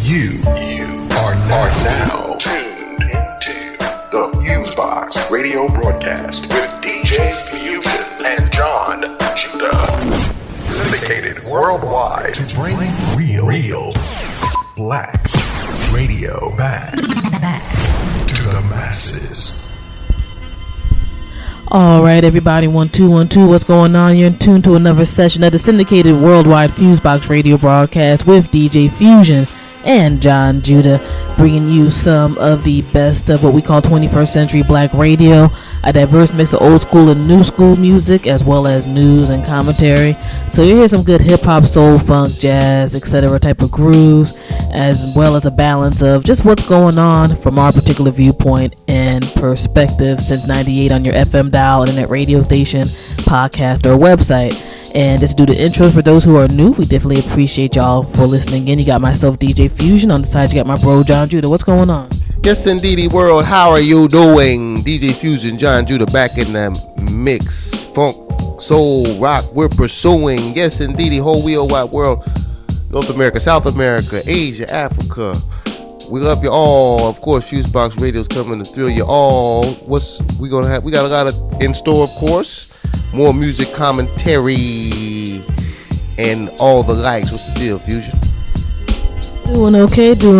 You are now tuned into the FuseBox Radio Broadcast with DJ Fusion and Jon Judah. Syndicated worldwide to bring real black radio back to the masses. All right, everybody, 1 2 1 2. What's going on? You're in tune to another session of the syndicated worldwide FuseBox Radio Broadcast with DJ Fusion and Jon Judah, bringing you some of the best of what we call 21st century black radio, a diverse mix of old school and new school music, as well as news and commentary. So you hear some good hip-hop, soul, funk, jazz, etc. type of grooves, as well as a balance of just what's going on from our particular viewpoint and perspective since 98 on your FM dial, internet radio station, podcast, or website. And just do the intros for those who are new. We definitely appreciate y'all for listening again. You got myself, DJ Fusion. On the side, you got my bro, Jon Judah. What's going on? Yes, indeedy world. How are you doing? DJ Fusion Jon Judah back in the mix. Funk, soul, rock, we're pursuing. Yes, indeedy, whole wheel wide world. North America, South America, Asia, Africa. We love you all. Of course, FuseBox Radio's coming to thrill you all. We got a lot in store, of course. More music commentary and all the likes. What's the deal, Fusion? Doing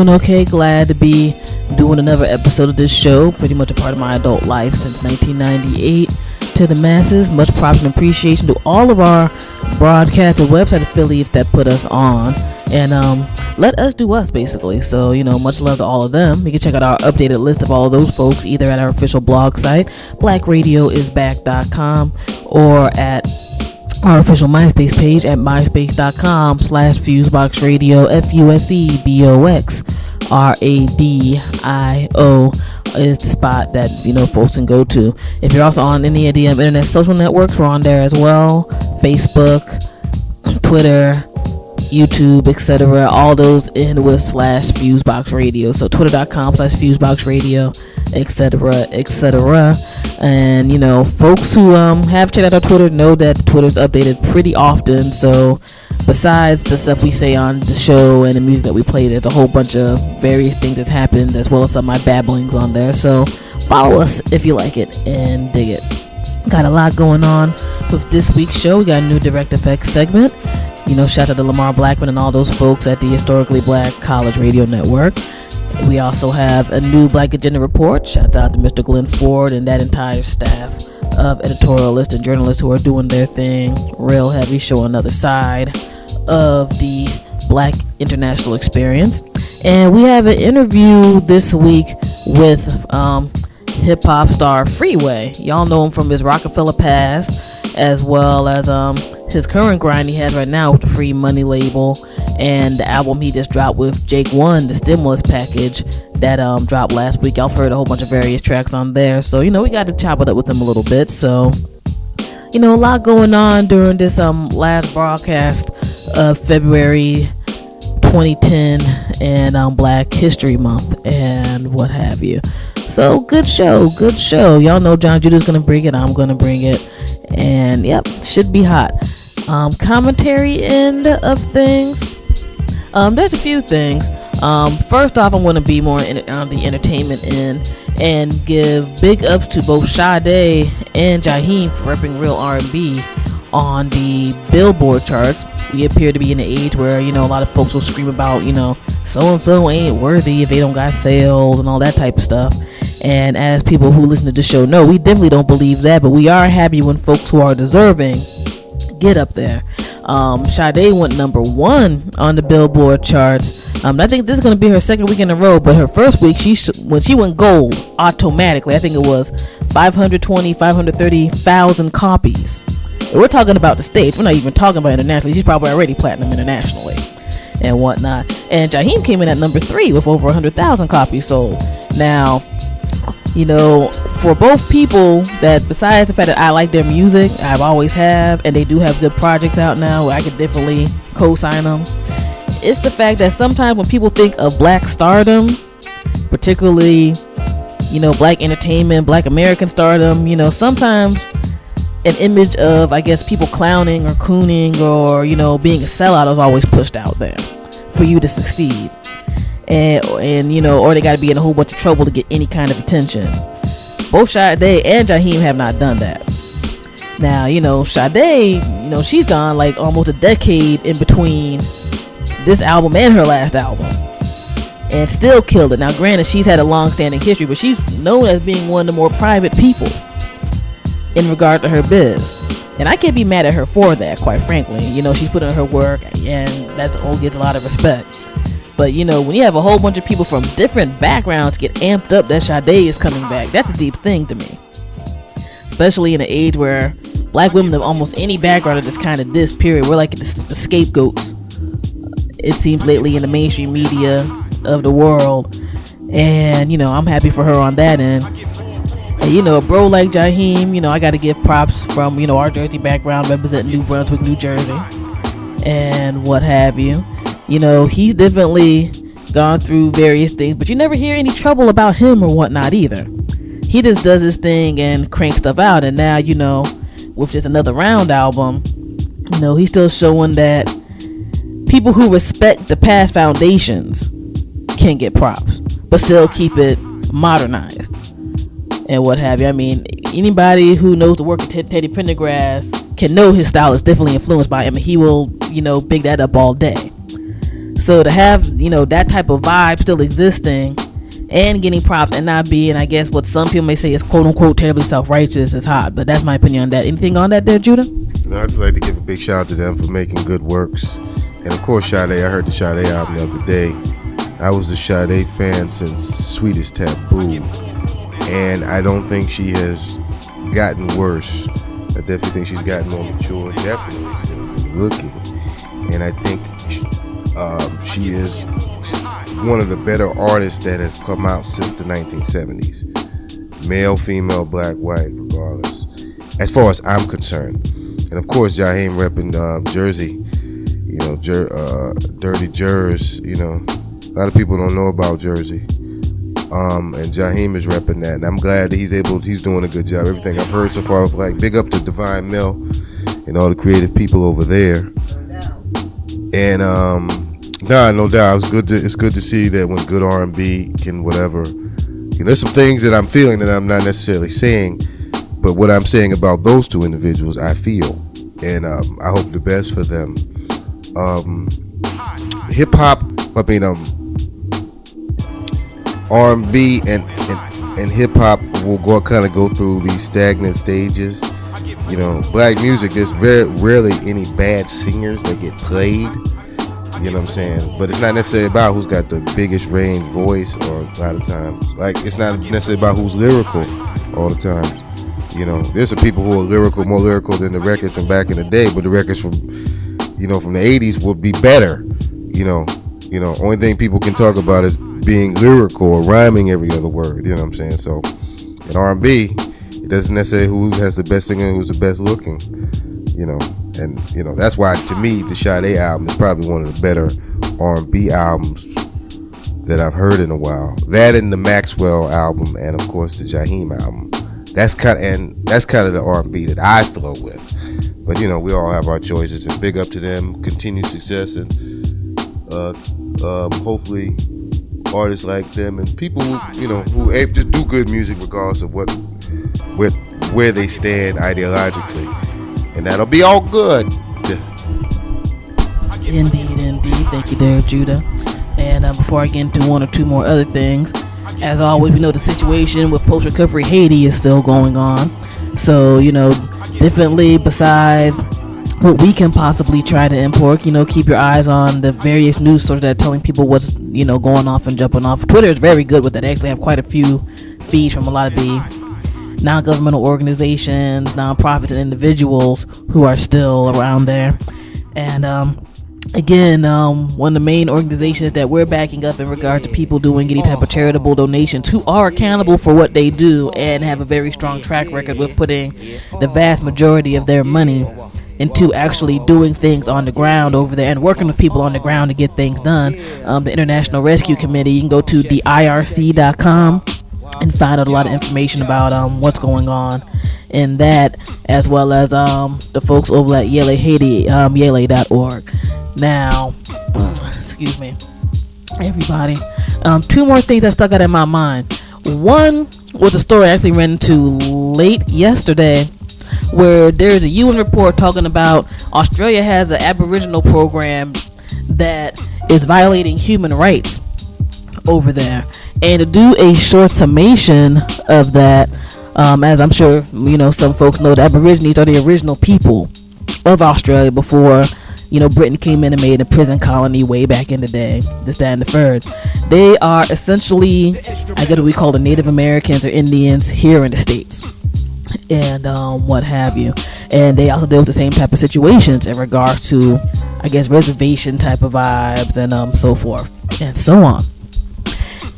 okay. Glad to be doing another episode of this show. Pretty much a part of my adult life since 1998. To the masses, much props and appreciation to all of our broadcast and website affiliates that put us on and let us do us, basically. So, much love to all of them. You can check out our updated list of all of those folks either at our official blog site, blackradioisback.com, or at our official MySpace page at myspace.com/FuseboxRadio, FuseBoxRadio is the spot that folks can go to. If you're also on any of the internet social networks, we're on there as well. Facebook, Twitter, YouTube, etc. All those end with /Fusebox Radio. So twitter.com/Fusebox Radio, etc. And folks who have checked out our Twitter know that Twitter's updated pretty often. So besides the stuff we say on the show and the music that we play, there's a whole bunch of various things that's happened, as well as some of my babblings on there. So follow us if you like it and dig it. Got a lot going on with this week's show. We got a new direct effects segment. Shout out to Lamar Blackman and all those folks at the Historically Black College Radio Network. We also have a new Black Agenda Report. Shout out to Mr. Glenn Ford and that entire staff of editorialists and journalists who are doing their thing real heavy, showing another side of the Black international experience. And we have an interview this week with hip-hop star Freeway. Y'all know him from his Rockefeller past, as well as his current grind he has right now with the Free Money label and the album he just dropped with Jake One, the stimulus package that dropped last week. Y'all heard a whole bunch of various tracks on there, so we got to chop it up with him a little bit. So a lot going on during this last broadcast of February 2010 and Black History Month and what have you. So good show. Y'all know Jon Judah's gonna bring it. I'm gonna bring it, and yep, should be hot. Commentary end of things. There's a few things. First off, I'm going to be more on the entertainment end and give big ups to both Sade and Jaheim for repping real R&B on the Billboard charts. We appear to be in an age where a lot of folks will scream about so and so ain't worthy if they don't got sales and all that type of stuff. And as people who listen to the show know, we definitely don't believe that, but we are happy when folks who are deserving get up there. Sade went number 1 on the Billboard charts. I think this is going to be her second week in a row, but her first week, when she went gold automatically, I think it was 530,000 copies. And we're talking about the States. We're not even talking about internationally. She's probably already platinum internationally and whatnot. And Jaheim came in at number 3 with over 100,000 copies sold. Now, for both people that, besides the fact that I like their music, I've always have, and they do have good projects out now where I could definitely co-sign them, it's the fact that sometimes when people think of Black stardom, particularly, Black entertainment, Black American stardom, sometimes an image of, I guess, people clowning or cooning or, being a sellout is always pushed out there for you to succeed. and you know, or they got to be in a whole bunch of trouble to get any kind of attention. Both Sade and Jaheim have not done that. Now, you know, Sade, you know, she's gone like almost a decade in between this album and her last album, and still killed it. Now, granted, she's had a long-standing history, but she's known as being one of the more private people in regard to her biz. And I can't be mad at her for that, quite frankly. You know, she's put in her work, and that's all gets a lot of respect. But, you know, when you have a whole bunch of people from different backgrounds get amped up that Sade is coming back, that's a deep thing to me. Especially in an age where black women of almost any background are just kind of this, period. We're like the scapegoats, it seems, lately in the mainstream media of the world. And, you know, I'm happy for her on that end. And, you know, a bro like Jaheim, you know, I got to give props from, you know, our Jersey background, representing New Brunswick, New Jersey, and what have you. You know, he's definitely gone through various things, but you never hear any trouble about him or whatnot either. He just does his thing and cranks stuff out. And now, you know, with just another Round album, you know, he's still showing that people who respect the past foundations can get props, but still keep it modernized and what have you. I mean, anybody who knows the work of Teddy Pendergrass can know his style is definitely influenced by him, and he will, you know, big that up all day. So to have, you know, that type of vibe still existing and getting props and not being, I guess, what some people may say is quote-unquote terribly self-righteous is hot. But that's my opinion on that. Anything on that there, Judah? No, I'd just like to give a big shout out to them for making good works. And of course, Sade, I heard the Sade album the other day. I was a Sade fan since Sweetest Taboo, and I don't think she has gotten worse. I definitely think she's gotten more mature, definitely still good looking. And I think she is one of the better artists that has come out since the 1970s. Male, female, black, white, regardless, as far as I'm concerned. And of course, Jaheim repping Jersey, you know, Dirty Jers, you know. A lot of people don't know about Jersey. And Jaheim is repping that. And I'm glad that he's doing a good job. Everything I've heard so far was like, big up to Divine Mill and all the creative people over there. And no doubt, it's good to see that when good R&B can whatever. You know, there's some things that I'm feeling that I'm not necessarily saying, but what I'm saying about those two individuals, I feel, and I hope the best for them. Hip hop, R&B and hip hop will kind of go through these stagnant stages. You know, black music, there's very rarely any bad singers that get played. You know what I'm saying? But it's not necessarily about who's got the biggest range voice, or a lot of times. Like, it's not necessarily about who's lyrical all the time. You know, there's some people who are lyrical, more lyrical than the records from back in the day, but the records from the 80s would be better. You know, only thing people can talk about is being lyrical or rhyming every other word. You know what I'm saying? So, in R&B, it doesn't necessarily who has the best singer, who's the best looking. You know, and you know that's why to me the Sade album is probably one of the better R&B albums that I've heard in a while. That and the Maxwell album, and of course the Jaheim album. That's kind of the R&B that I flow with. But you know, we all have our choices, and big up to them. Continued success, and hopefully artists like them and people who aim to do good music regardless of where they stand ideologically. And that'll be all good. Indeed. Thank you there, Judah. And before I get into one or two more other things, as always, we know the situation with post-recovery Haiti is still going on. So, you know, definitely besides what we can possibly try to import, you know, keep your eyes on the various news sources that are telling people what's, you know, going off and jumping off. Twitter is very good with that. They actually have quite a few feeds from a lot of the non-governmental organizations, nonprofits, and individuals who are still around there. And again, one of the main organizations that we're backing up in regard to people doing any type of charitable donations who are accountable for what they do and have a very strong track record with putting the vast majority of their money into actually doing things on the ground over there and working with people on the ground to get things done. The International Rescue Committee, you can go to the IRC.com and find out a lot of information about what's going on in that, as well as the folks over at Yele Haiti, Yele.org. Now, excuse me, everybody. Two more things that stuck out in my mind. One was a story I actually ran into late yesterday, where there's a UN report talking about Australia has an Aboriginal program that is violating human rights over there. And to do a short summation of that, as I'm sure some folks know, the Aborigines are the original people of Australia before Britain came in and made a prison colony way back in the day, this, that, and the third. They are essentially, I guess, what we call the Native Americans or Indians here in the States, and what have you. And they also deal with the same type of situations in regards to, I guess, reservation type of vibes and so forth and so on.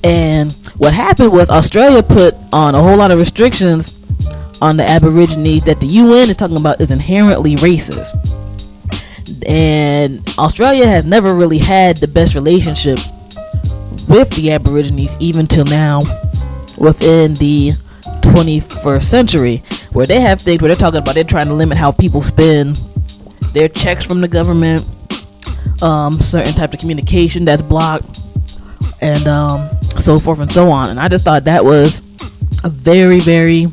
And what happened was Australia put on a whole lot of restrictions on the Aborigines that the UN is talking about is inherently racist. And Australia has never really had the best relationship with the Aborigines even till now within the 21st century, where they have things where they're talking about they're trying to limit how people spend their checks from the government, certain types of communication that's blocked, and so forth and so on. And I just thought that was a very, very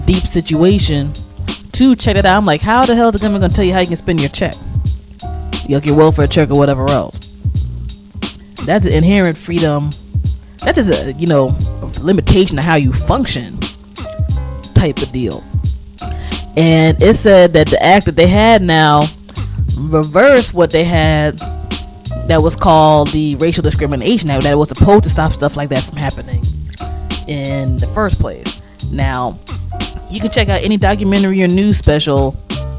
deep situation to check it out. I'm like, how the hell is the government going to tell you how you can spend your check? Like your welfare check or whatever else. That's an inherent freedom. That is a limitation of how you function type of deal. And it said that the act that they had now reversed what they had that was called the Racial Discrimination Act, that was supposed to stop stuff like that from happening in the first place. Now, you can check out any documentary or news special.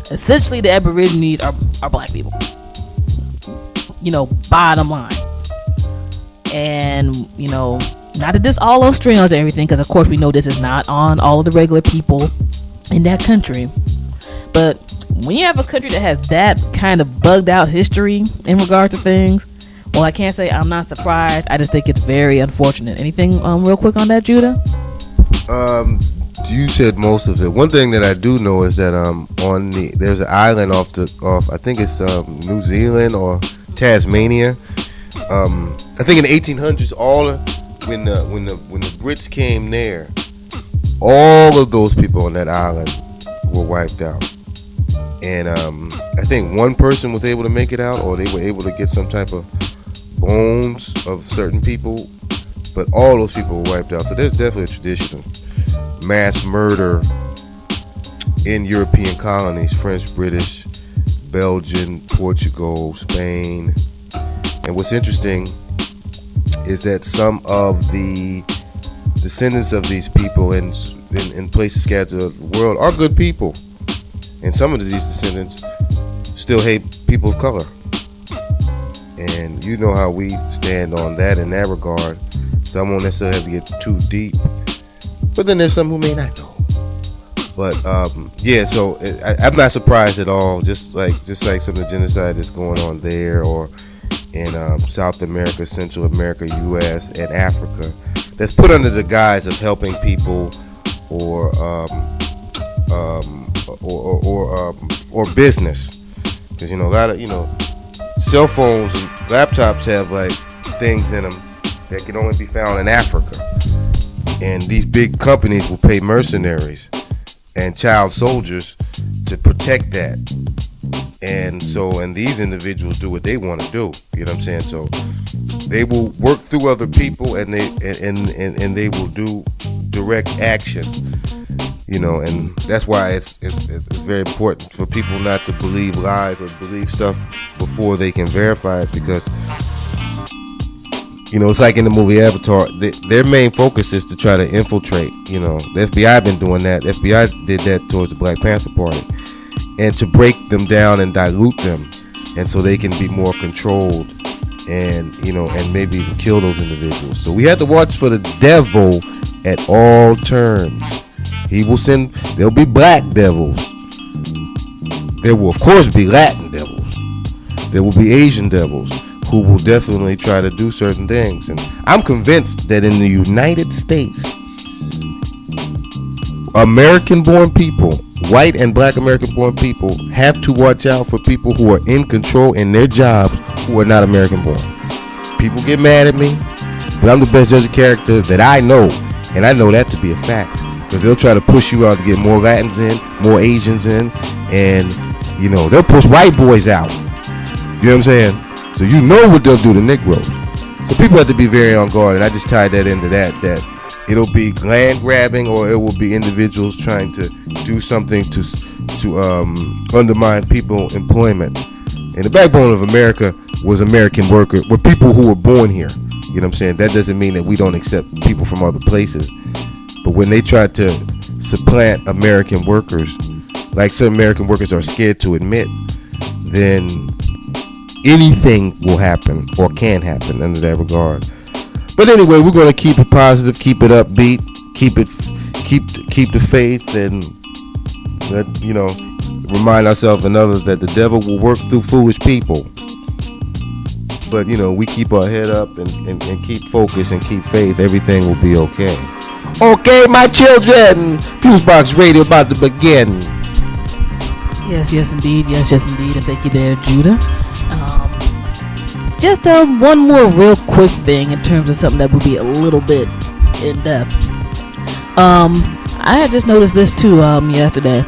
Essentially, the Aborigines are black people. Bottom line. And, not that this all Australians or everything, because of course we know this is not on all of the regular people in that country. But when you have a country that has that kind of bugged out history in regard to things, well, I can't say I'm not surprised. I just think it's very unfortunate. Anything real quick on that, Judah? You said most of it. One thing that I do know is that there's an island off I think it's New Zealand or Tasmania. I think in the 1800s, when the Brits came there, all of those people on that island were wiped out. And I think one person was able to make it out, or they were able to get some type of bones of certain people, but all those people were wiped out. So there's definitely a tradition of mass murder in European colonies: French, British, Belgian, Portugal, Spain. And what's interesting is that some of the descendants of these people in places scattered throughout the world are good people. And some of these descendants still hate people of color. And you know how we stand on that in that regard. So I won't necessarily have to get too deep. But then there's some who may not know. But so I'm not surprised at all. Just like some of the genocide that's going on there, or in South America, Central America, U.S., and Africa, that's put under the guise of helping people or business. Because a lot of cell phones and laptops have like things in them that can only be found in Africa, and these big companies will pay mercenaries and child soldiers to protect that. And these individuals do what they want to do. You know what I'm saying? So they will work through other people, and they will do direct action. And that's why it's very important for people not to believe lies or believe stuff before they can verify it, because it's like in the movie Avatar. Their main focus is to try to infiltrate. The FBI been doing that. The FBI did that towards the Black Panther Party, and to break them down and dilute them, and so they can be more controlled, and and maybe even kill those individuals. So we have to watch for the devil at all turns. He will send. There'll be black devils. There will, of course, be Latin devils. There will be Asian devils who will definitely try to do certain things. And I'm convinced that in the United States, American-born people, white and black American-born people, have to watch out for people who are in control in their jobs who are not American-born. People get mad at me. But I'm the best judge of character that I know, and I know that to be a fact. Because they'll try to push you out to get more Latins in, more Asians in, and you know they'll push white boys out. You know what I'm saying? So you know what they'll do to Negroes. So people have to be very on guard, and I just tied that into that it'll be land grabbing, or it will be individuals trying to do something to undermine people's employment. And the backbone of America was American workers, were people who were born here. You know what I'm saying? That doesn't mean that we don't accept people from other places. But when they try to supplant American workers, like some American workers are scared to admit, then anything will happen or can happen under that regard. But anyway, we're going to keep it positive, keep it upbeat, keep the faith, and remind ourselves and others that the devil will work through foolish people. But we keep our head up and keep focus and keep faith. Everything will be okay. Okay, my children, FuseBox Radio about to begin. Yes, indeed. And thank you there, Judah. Just one more real quick thing in terms of something that would be a little bit in depth. I had just noticed this too yesterday.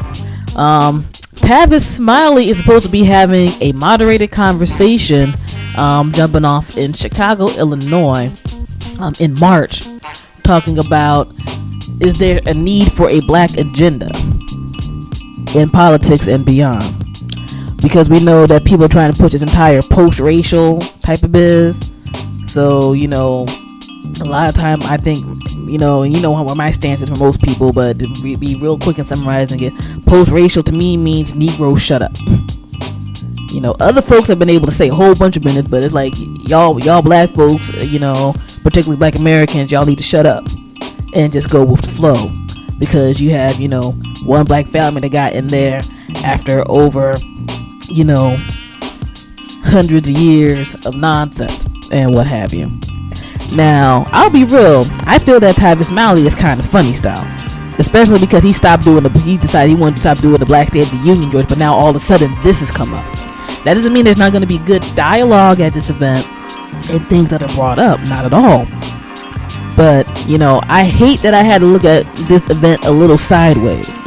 Tavis Smiley is supposed to be having a moderated conversation jumping off in Chicago, Illinois in March, talking about, is there a need for a black agenda in politics and beyond? Because we know that people are trying to push this entire post-racial type of biz. So, a lot of time I think, where my stance is for most people, but to be real quick in summarizing it, post-racial to me means Negro shut up. Other folks have been able to say a whole bunch of minutes, but it's like, y'all black folks, particularly black Americans, y'all need to shut up and just go with the flow. Because you have, one black family that got in there after over, hundreds of years of nonsense and what have you. Now, I'll be real, I feel that Tavis Smiley is kind of funny style, especially because he decided he wanted to stop doing the Black State of the Union, George, but now all of a sudden this has come up. That doesn't mean there's not going to be good dialogue at this event and things that are brought up, not at all. But, I hate that I had to look at this event a little sideways.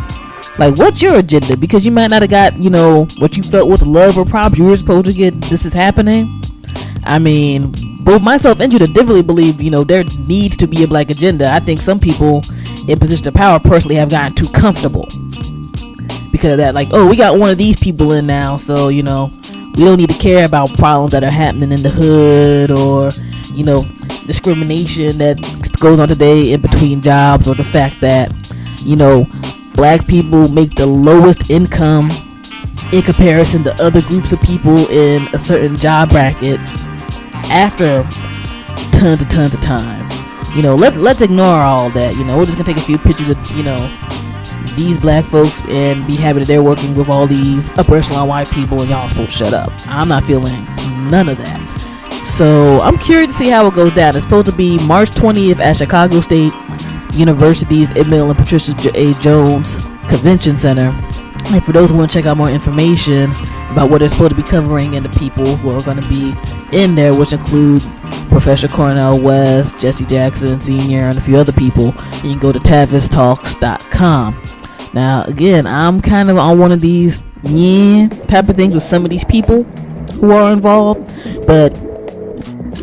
Like, what's your agenda? Because you might not have got, what you felt was love or props you were supposed to get. This is happening. I mean, both myself and Judah definitely believe, there needs to be a black agenda. I think some people in position of power personally have gotten too comfortable because of that. Like, oh, we got one of these people in now, so, we don't need to care about problems that are happening in the hood or, discrimination that goes on today in between jobs, or the fact that, black people make the lowest income in comparison to other groups of people in a certain job bracket after tons of time. Let's ignore all that. We're just gonna take a few pictures of these black folks and be happy that they're working with all these upper echelon white people, and y'all supposed to shut up. I'm not feeling none of that. So I'm curious to see how it goes down. It's supposed to be March 20th at Chicago State University's Emil and Patricia A. Jones Convention Center. And for those who want to check out more information about what they're supposed to be covering and the people who are going to be in there, which include Professor Cornel West, Jesse Jackson Sr., and a few other people, you can go to tavistalks.com. Now, again, I'm kind of on one of these type of things with some of these people who are involved, but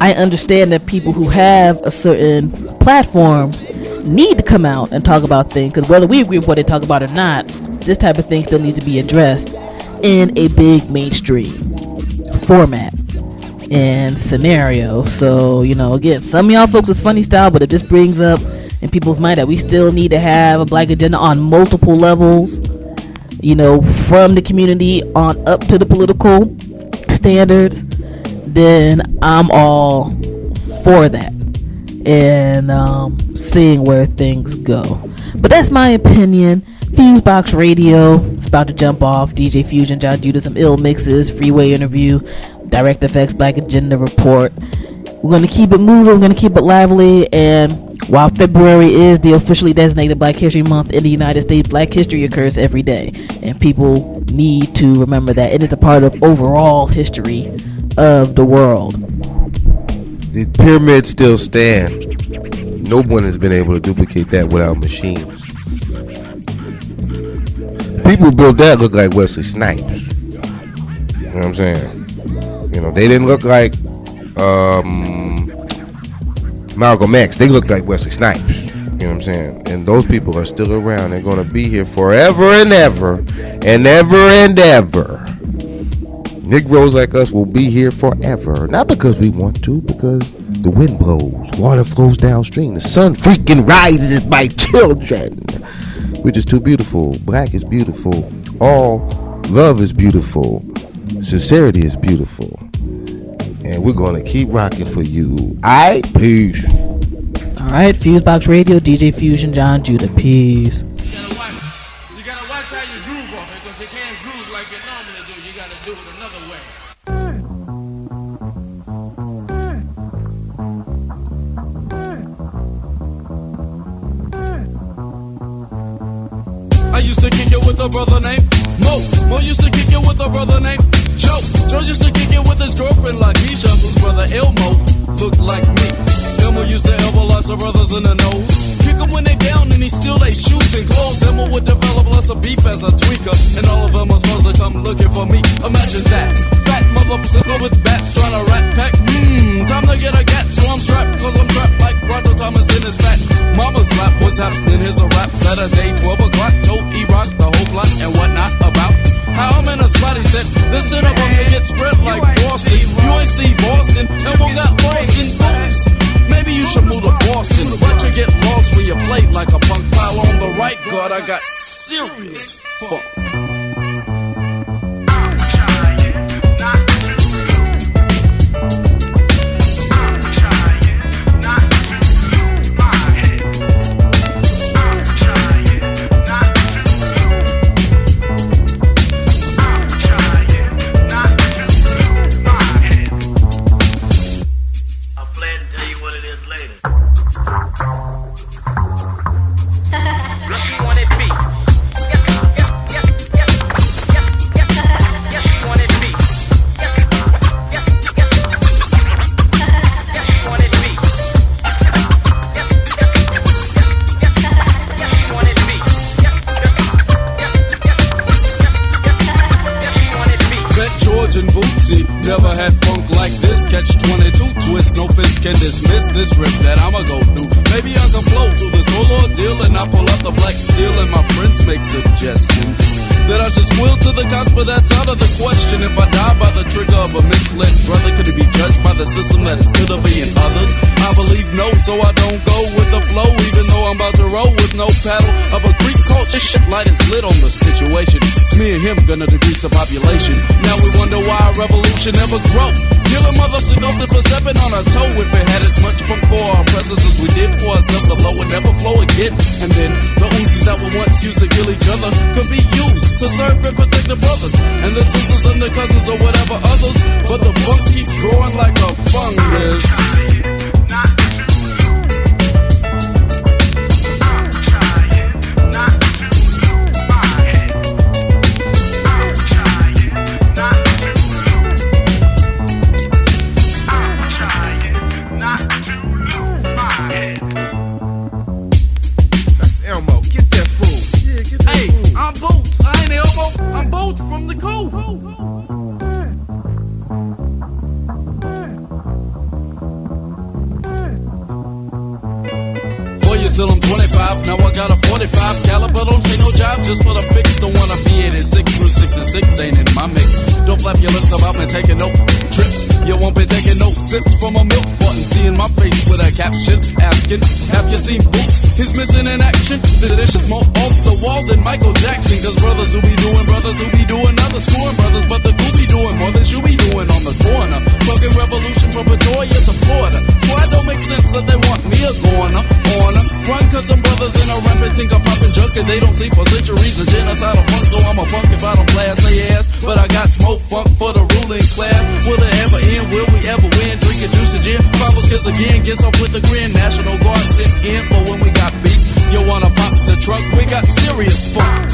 I understand that people who have a certain platform need to come out and talk about things, because whether we agree with what they talk about or not, this type of thing still needs to be addressed in a big mainstream format and scenario. So, again, some of y'all folks is funny style, but it just brings up in people's mind that we still need to have a black agenda on multiple levels, from the community on up to the political standards. Then I'm all for that and seeing where things go. But that's my opinion. FuseBox Radio is about to jump off. DJ Fusion Jon Judah, some ill mixes, Freeway interview, Direct Effects Black Agenda report. We're going to keep it moving, we're going to keep it lively, and while February is the officially designated Black History Month in the United States, Black history occurs every day, and people need to remember that it is a part of overall history of the world. The pyramids still stand. No one has been able to duplicate that without machines. People who built that look like Wesley Snipes. You know what I'm saying? You know, they didn't look like Malcolm X. They look like Wesley Snipes. You know what I'm saying? And those people are still around. They're going to be here forever and ever and ever and ever. Negroes like us will be here forever. Not because we want to, because the wind blows, water flows downstream, the sun freaking rises, my children. We're just too beautiful. Black is beautiful. All love is beautiful. Sincerity is beautiful. And we're going to keep rocking for you. Peace. Alright, FuseBox Radio, DJ Fusion Jon Judah. Peace. You gotta watch how you groove off it, because you can't groove like you normally do. You gotta do it another way. I used to kick it with a brother named Mo used to kick it with a brother named Joe used to kick it with his girlfriend Lakeisha, whose brother Elmo looked like me. Elmo used to elbow lots of brothers in the nose, kick them when they down and he steal their shoes and clothes. Elmo would develop lots of beef as a tweaker, and all of them was supposed to come looking for me. Imagine that, fat motherfucker with bats trying to rat pack. Time to get a gat, so I'm strapped, cause I'm trapped like Roger Thomas in his fat mama's lap. What's happening? Here's a rap Saturday, 12 o'clock, told E-Rock the whole plot and whatnot about how I'm in a spot. He said, this dinner from you get spread like Boston. You ain't Steve Boston, Elmo got lost in boots. Maybe you should move to Boston, but you get lost when you play like a punk pile on the right guard. I got serious funk. Never had funk like this, catch 22 twist, no fist can dismiss this rip that I'ma go through. Maybe I can flow through this whole ordeal and I pull up the black steel and my friends make suggestions that I should squeal to the cops, but that's out of the question. If I die by the trigger of a misled brother, could it be judged by the system that is good of me and others? I believe no, so I don't go with the flow, even though I'm about to roll with no paddle of a Greek culture. Shit light is lit on the situation. It's me and him gonna decrease the population. Now we wonder why a revolution never grow. Killing mothers and nothing for stepping on our toe. If it had as much fun for our oppressors as we did for ourselves, the flow would never flow again. And then the Uzis that were once used to kill each other could be used to serve and protect the brothers and the sisters and the cousins or whatever others. But the funk keeps growing like a fungus. From the cool. Till I'm 25, now I got a 45 caliber, don't take no job just for the fix. Don't wanna be 86 through 6 and 6 ain't in my mix. Don't flap your lips about me taking no trips. You won't be taking no sips from a milk carton. Seeing my face with a caption asking, have you seen Boots? He's missing in action. This is more off the wall than Michael Jackson. Cause brothers who be doing other screwing brothers, but the cool be doing more than you be doing on the corner. Fucking revolution from Pretoria to Florida. So it don't make sense that they want me a corner. Run cause some brothers in a rampant think I'm popping junk and they don't see for centuries a genocidal funk. So I'm a punk if I don't blast their ass. But I got smoke funk for the ruling class. Will it ever end? Will we ever win? Drinking juice and gin. Follow kids again. Gets off with the grin. National Guard sent in for when we got beat. You wanna pop the trunk? We got serious funk.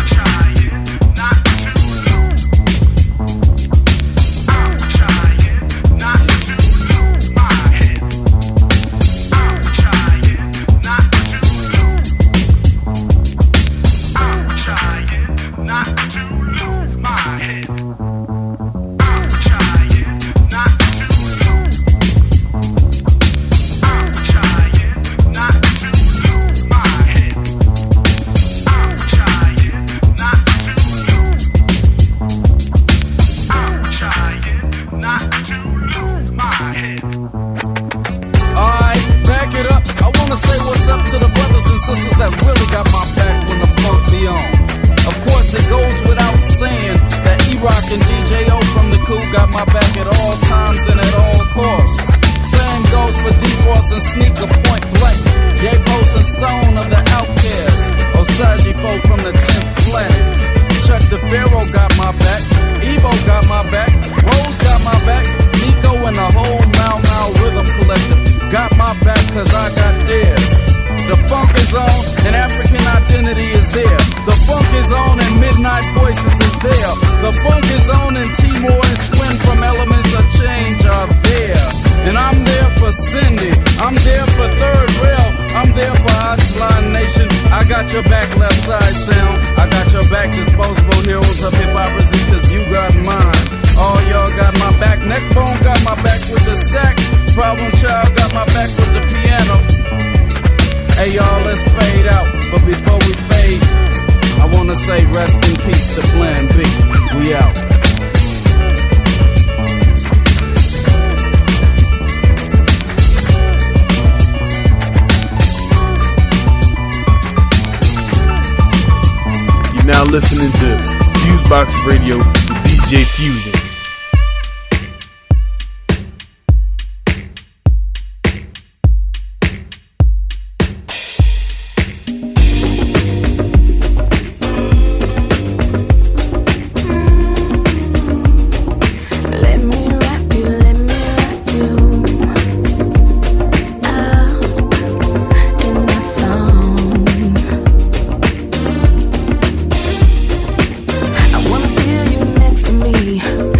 got my back at all times and at all costs. Same goes for D-Force and Sneaker Point Blank. Yay, Post and Stone of the Outcast. Osage folk from the 10th planet. Chuck the Pharaoh got my back. Evo got my back. Rose got my back. Nico and the whole Mau Mau Rhythm Collective got my back cause I got theirs. The funk is on and African identity is there. The funk is on and Midnight Voices is there. The funk is on and Timor and Schwinn from Elements of Change are there. And I'm there for Cindy, I'm there for Third Rail, I'm there for Hotline Nation. I got your back, Left Side Sound. I got your back, Disposable Heroes of Hypocrisy, cause you got mine. All y'all got my back. Neckbone got my back with the sax. Problem Child got my back with the piano. Hey y'all, let's fade out. But before we fade, I wanna say rest in peace to Plan B. We out. You're now listening to FuseBox Radio with DJ Fusion. Me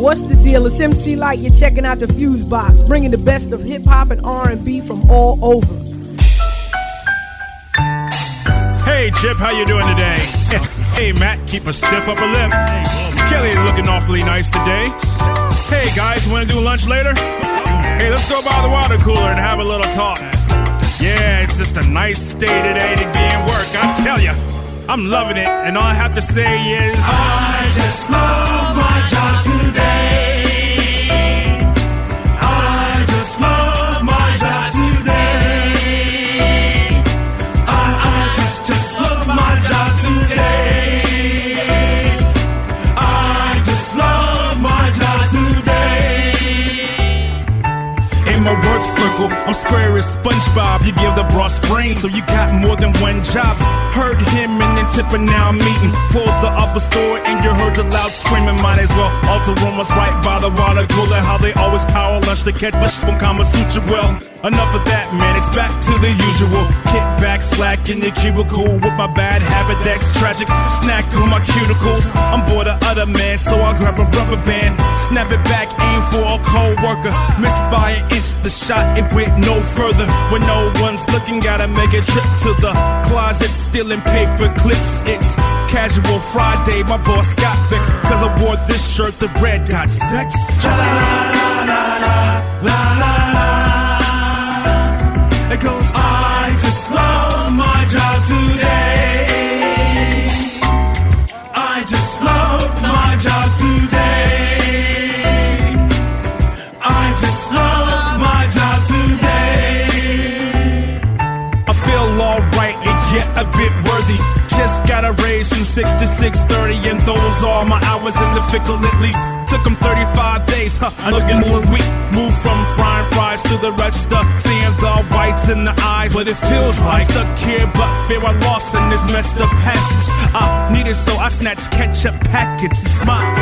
What's the deal? It's MC Light. You're checking out the FuseBox, bringing the best of hip-hop and R&B from all over. Hey, Chip, how you doing today? Hey, Matt, keep a stiff upper lip. Kelly looking awfully nice today. Hey, guys, want to do lunch later? Hey, let's go by the water cooler and have a little talk. Yeah, it's just a nice day today to be in work, I tell ya. I'm loving it, and all I have to say is I just love my job today. I just love my job today. I just love my job today. I just love my job today. In my work circle, I'm square as SpongeBob. You give the boss brain, so you got more than one job. Heard him and then tipping, now I'm meeting. Pulls the upper store and you heard the loud screaming. Might as well alter rumors right by the water cooler. How they always power lunch to catch fish from Kama Sutra. Well, enough of that, man, it's back to the usual. Kick back, slack in the cubicle with my bad habit that's tragic. Snack on my cuticles. I'm bored of other men, so I'll grab a rubber band, snap it back, aim for a co-worker. Missed by an inch, the shot, it went no further. When no one's looking, gotta make a trip to the closet, stealing paper clips. It's casual Friday, my boss got fixed, cause I wore this shirt, the red got sex. It goes, I just love my job today. I just love my job today. I just love my job today. I feel alright and yet a bit worthy. Just got a raise from 6 to 6:30, and those are my hours in the fickle at least. Took them 35 days, I'm looking more weak. Moved from frying fries to the register, seeing the whites in the eyes. But it feels like stuck here, but fear I lost in this messed up passage. I need it, so I snatched ketchup packets and smile.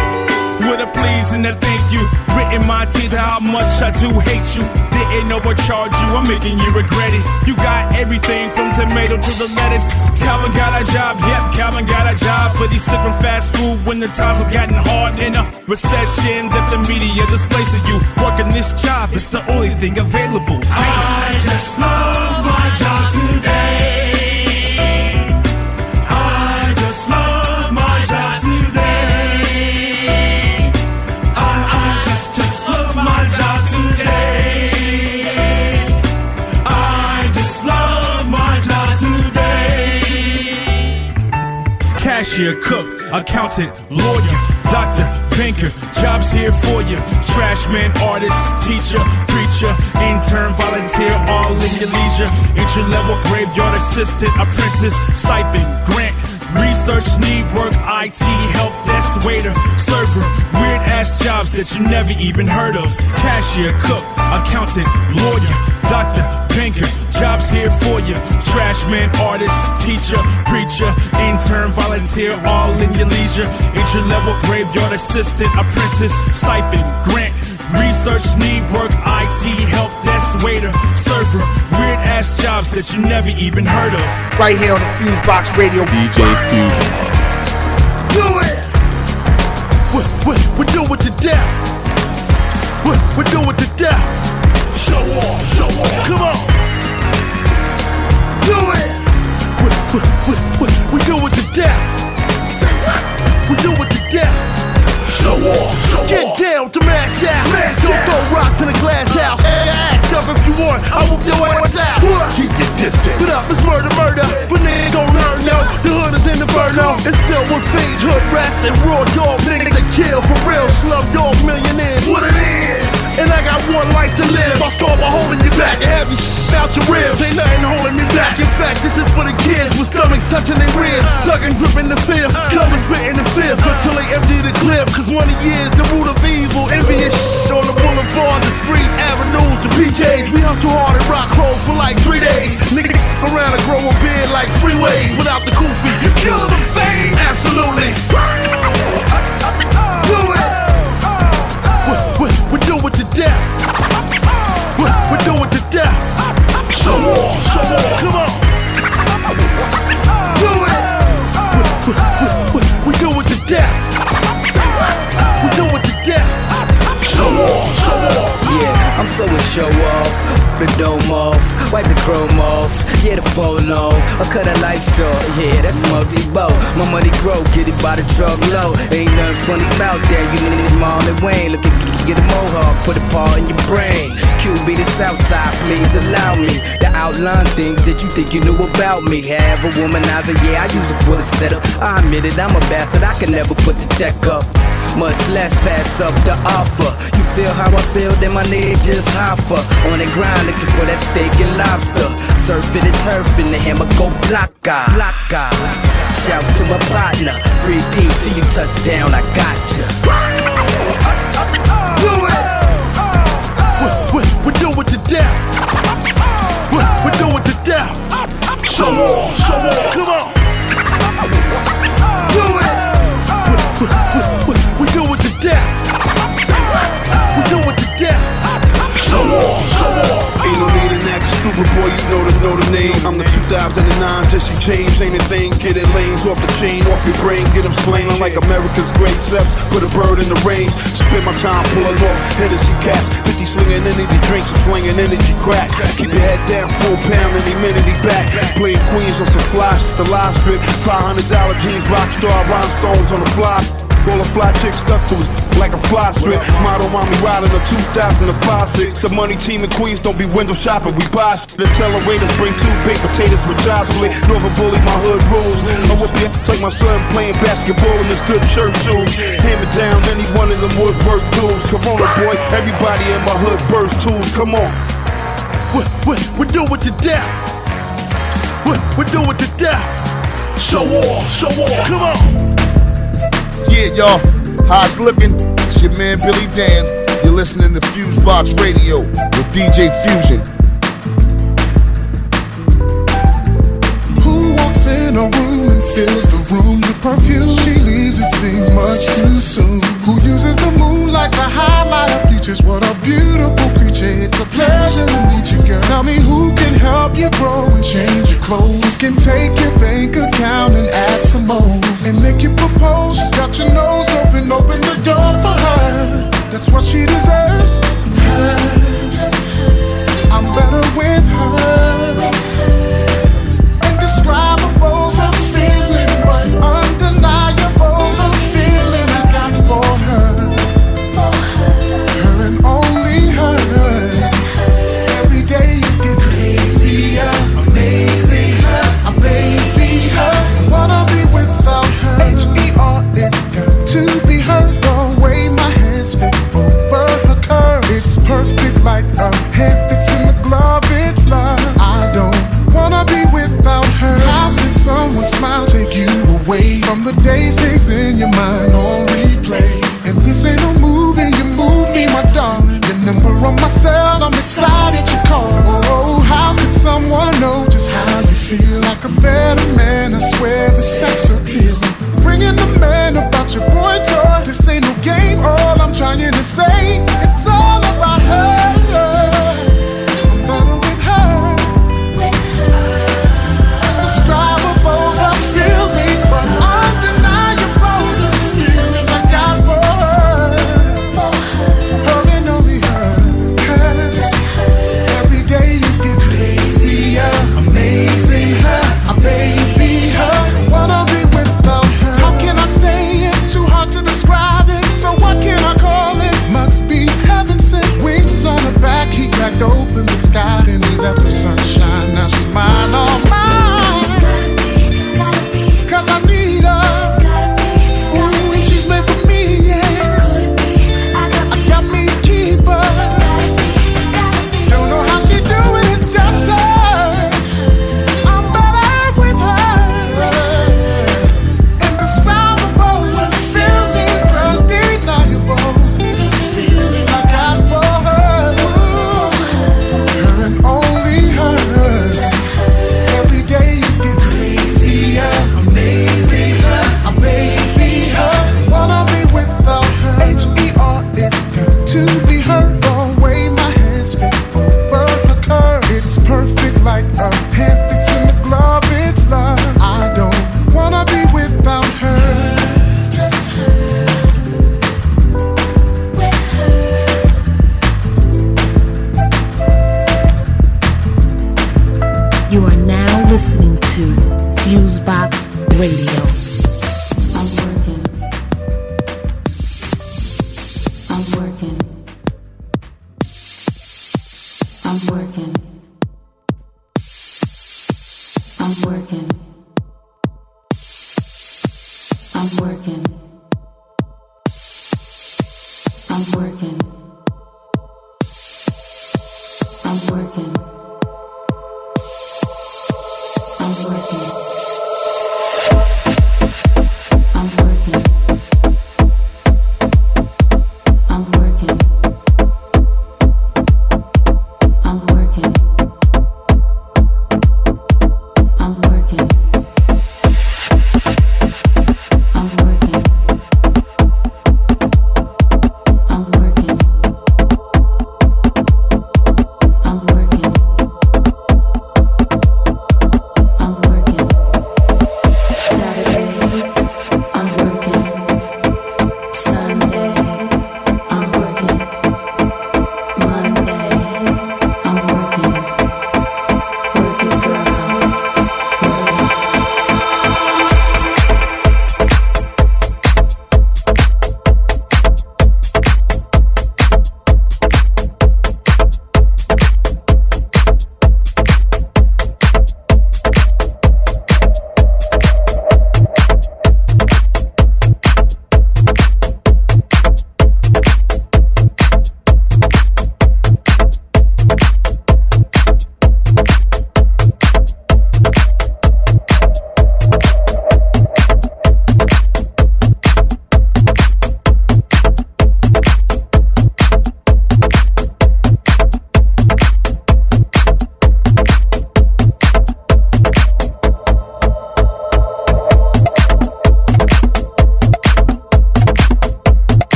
With a please and a thank you, written my teeth how much I do hate you. Didn't overcharge you, I'm making you regret it. You got everything from tomato to the lettuce. Calvin got a job, yep, Calvin got a job, but he's sick from fast food when the times have gotten hard. In a recession that the media displays to you, working this job is the only thing available. I just love my job today. I just love my job today. Just love my job today. I just love my job today. Cashier, cook, accountant, lawyer, doctor, banker, jobs here for you. Trashman, artist, teacher, preacher, intern, volunteer, all in your leisure. Entry-level graveyard assistant, apprentice, stipend, grant, research, need work, IT, help desk, waiter, server, weird ass jobs that you never even heard of. Cashier, cook, accountant, lawyer, doctor, banker, jobs here for you. Trashman, artist, teacher, preacher, intern, volunteer, all in your leisure. Entry-level graveyard assistant, apprentice, stipend, grant, research, need work, IT, help desk, waiter, server, weird ass jobs that you never even heard of. Right here on the FuseBox Radio. DJ Fusion. Do it! We do it to death. We do it to death. Show off, show off. Come on. Do it! We do it to death. Say what? We do it to death. Show off, show off. Get down to mash out. Don't throw rocks in a glass house. Act up if you want, I whoop your ass out. Keep your distance. Put up, it's murder, murder. But niggas don't learn, no. The hood is in the inferno. It's still with fiends, hood rats, and raw dog. Niggas that kill for real. Slum dog millionaires. What it is. And I got one life to live. I'll start by holding you back and have you out your ribs. Ain't nothing holding me back. In fact, this is for the kids with stomachs touching their ribs. Tugging, gripping the fifth. Coming, spitting the fifth. Until they empty the clip. Cause one of years, the root of evil. Envious on the boulevard, the street, avenues, the PJs. We hustle hard and rock clothes for like 3 days. Niggas around and grow a beard like freeways. Without the goofy, you kill them fame. Absolutely. Do it. We do it to death. We do it to death. Show off, show off. Come on. Do it. We do it to death. We do it with the death. Show off, show off. Yeah, I'm so in show off. The dome off, wipe the chrome off. Yeah, the phone on, I cut a light short. Yeah, that's multi-bow. My money grow, get it by the truckload. Ain't nothing funny about that. You know Marlon Wayne. Look at get a mohawk, put a paw in your brain. QB the south side, please allow me to outline things that you think you knew about me. Have a womanizer, yeah, I use it for the setup. I admit it, I'm a bastard, I can never put the tech up. Much less pass up the offer. You feel how I feel, then my nigga just hopper. On the grind looking for that steak and lobster. Surfing the turf in the hammer, go blocka. Shouts to my partner, free P till you touchdown, I gotcha. Do it! We do it to death. We do it to death. Show off, show off, come on. Do it! We do it to death. We do it to death. Show off, show off. Ain't no need to act stupid, boy, you know the name. I'm the 2009 Jesse James, ain't a thing. Get it lanes off the chain, off your brain, get them slain. I'm like America's great steps, put a bird in the range. Spend my time pulling off Hennessy caps. 50 slinging energy drinks and slinging energy crack. Keep your head down, full pound, any minute he back. Playing Queens on some flash, the live strip. $500 jeans, rockstar, rhinestones on the fly. All a fly chick stuck to us like a fly strip. Model mommy riding a 2005 6. The money team in Queens don't be window shopping. We buy shit and tell the waiters bring 2 baked potatoes with chives split. Northern bully, my hood rules. I whoop your ass like my son playing basketball in his good church shoes. Hammer down any one of them woodwork dudes. Corona boy, everybody in my hood burst tools. Come on. We do it to death. We do it to death. Show off, come on. Yeah, y'all, how it's looking? It's your man Billy Danz. You're listening to FuseBox Radio with DJ Fusion. Who walks in a room and fills the room with perfume? She leaves, it seems much too soon. Who uses the moonlight to highlight her features? What a beautiful creature. It's a pleasure to meet you, girl. Tell me who can help you grow and change your clothes? Who can take your bank account and add some more and make you propose? She's got your nose open the door for her. That's what she deserves. Her. I'm better with her. Indescribable the feeling, but undeniable the feeling I got for her. Her and only her. Every day it gets crazier, amazing her, a baby her. Wanna be without her. H-E-R, it's got to be her. The way my hands fit over her curves, it's perfect like a hand fits in the glove. It's love. I don't wanna be without her. How can someone smile take you away from the days in your mind on replay? And this ain't no movie, you move me, my darling. Your number on my cell, I'm excited you called. Oh, how could someone know just how you feel? Like a better man, I swear the sex appeal. Bringing the man about your boy toy. This ain't no game, all I'm trying to say, it's all about her. I'm better with her. Indescribable the feeling, but undeniable the feelings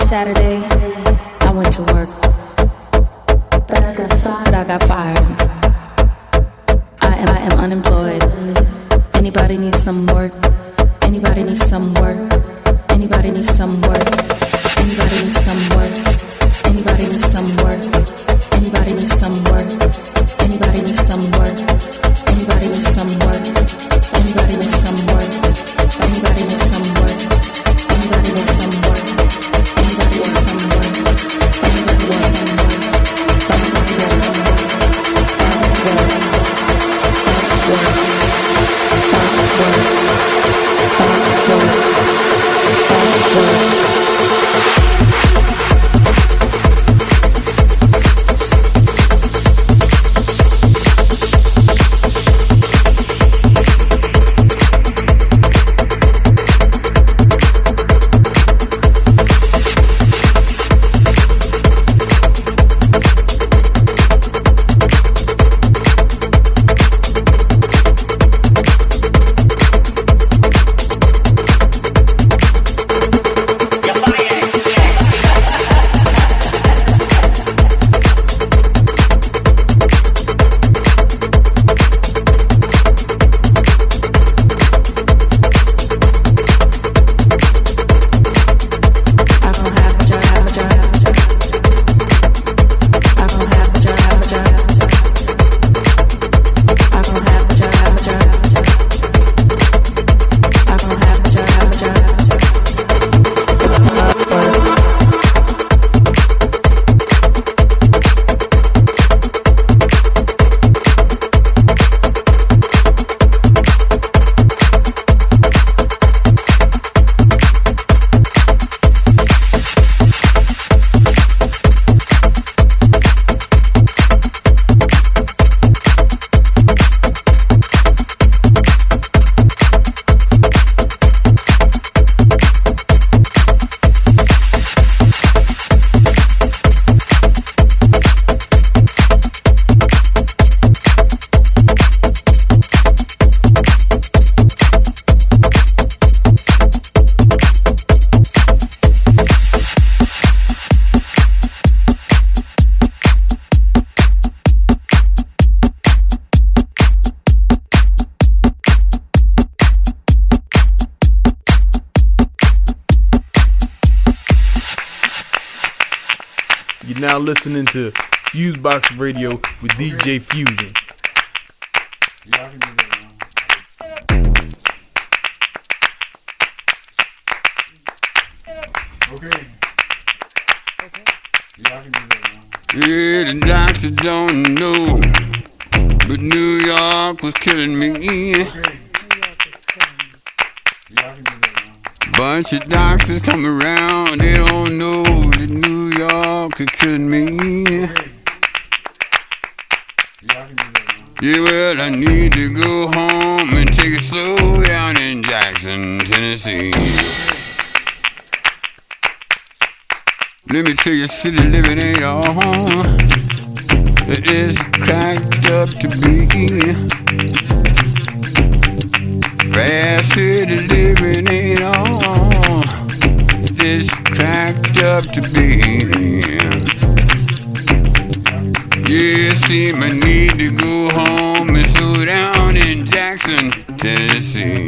Saturday, I went to work, but I got fired. I am unemployed. Anybody needs some work? Anybody needs some work? Anybody needs some work? Anybody needs some work? Anybody needs some work? Anybody needs some work? Anybody needs some work? Anybody needs some work? Anybody needs some work? Anybody needs some work? Anybody needs some work? Anybody needs some work? Anybody needs some work? Anybody needs some work? You're now listening to FuseBox Radio with DJ Fusion. Yeah, the doctor don't know, but New York was killing me. Bunch of doctors come around, they don't know that New York is killing me. Yeah, well, I need to go home and take it slow down in Jackson, Tennessee. Let me tell you, city living ain't all it is cracked up to be. Fast city living ain't all it is cracked up to be. Yeah, see, I need to go home and slow down in Jackson, Tennessee.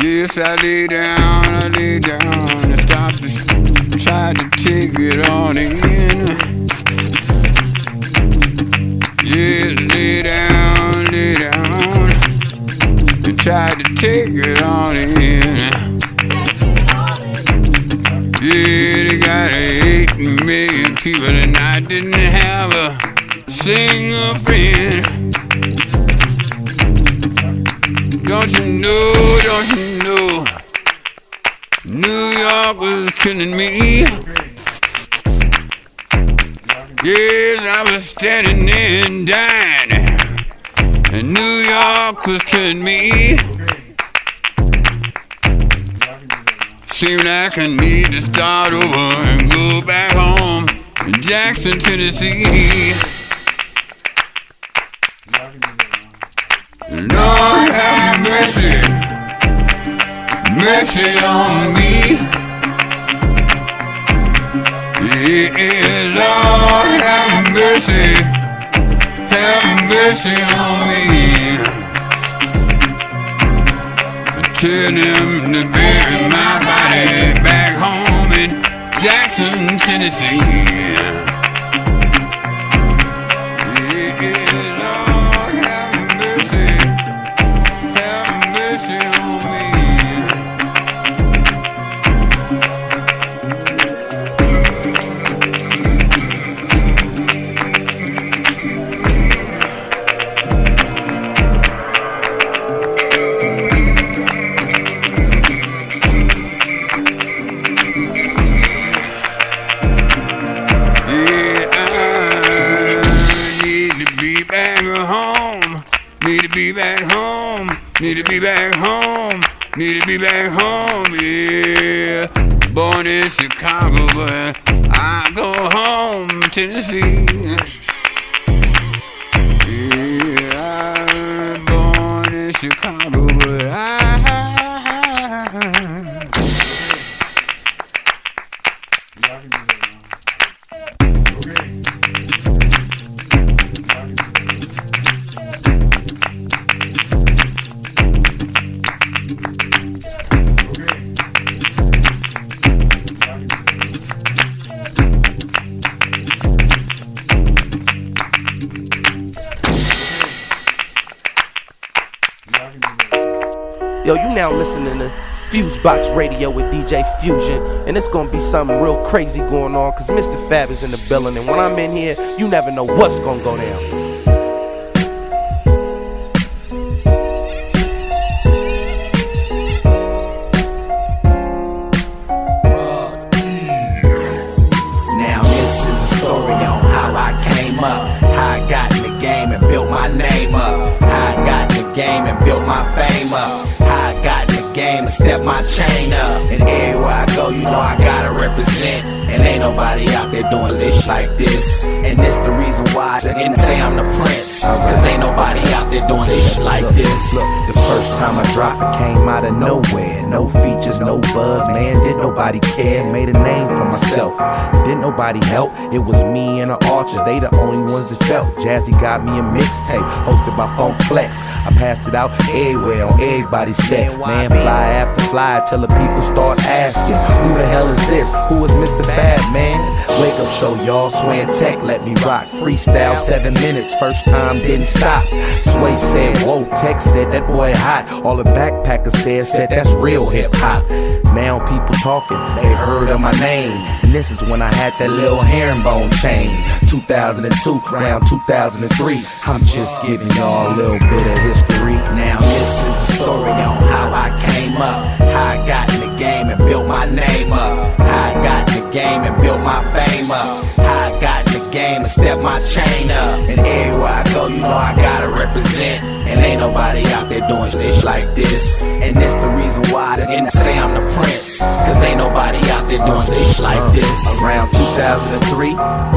Yes, I lay down and stopped to try to take it on in. Yeah, lay down and try to take it on in. Yeah, they got 8 million people and I didn't have a single friend. Don't you know, New York was killing me. Yes, I was standing there and dying, and New York was killing me. Seemed like I need to start over and go back home in Jackson, Tennessee. Lord have mercy, mercy on me. Yeah, Lord have mercy on me. Tell them to bury my body back home in Jackson, Tennessee. Need to be back home, yeah. Born in Chicago, but I go home, Tennessee. Yeah, I'm born in Chicago, but Yo, you now listening to FuseBox Radio with DJ Fusion, and it's gonna be something real crazy going on, cause Mr. Fab is in the building, and when I'm in here, you never know what's gonna go down. Step my chain up, and everywhere I go, you know I gotta represent. And ain't nobody out there doing this like this. And this the reason why I say I'm the prince, cause ain't nobody out there doing this like this. Look, the first time I dropped, it came out of nowhere. No features, no buzz, man, didn't nobody care. Made a name for myself, didn't nobody help. It was me and the Archers, they the only ones that felt. Jazzy got me a mixtape, hosted by Funk Flex. I passed it out everywhere on everybody's set. Man, fly after fly till the people start asking, who the hell is this? Who is Mr. Fab, man? Wake up show, y'all, Sway Tech let me rock. Freestyle 7 minutes, first time didn't stop. Sway said, whoa, Tech said that boy hot. All the backpackers there said that's real hip hop. Now people talking, they heard of my name. And this is when I had that little herringbone chain. 2002, around 2003. I'm just giving y'all a little bit of history. Now this is a story on how I came up, how I got in the game and built my name up, how I got in the game and built my fame up, how I got in the game and stepped my chain up. And everywhere I go, you know I gotta represent. And ain't nobody out there doing this like this. And this the reason why I say I'm the prince, cause ain't nobody out there doing this like this. Around 2003,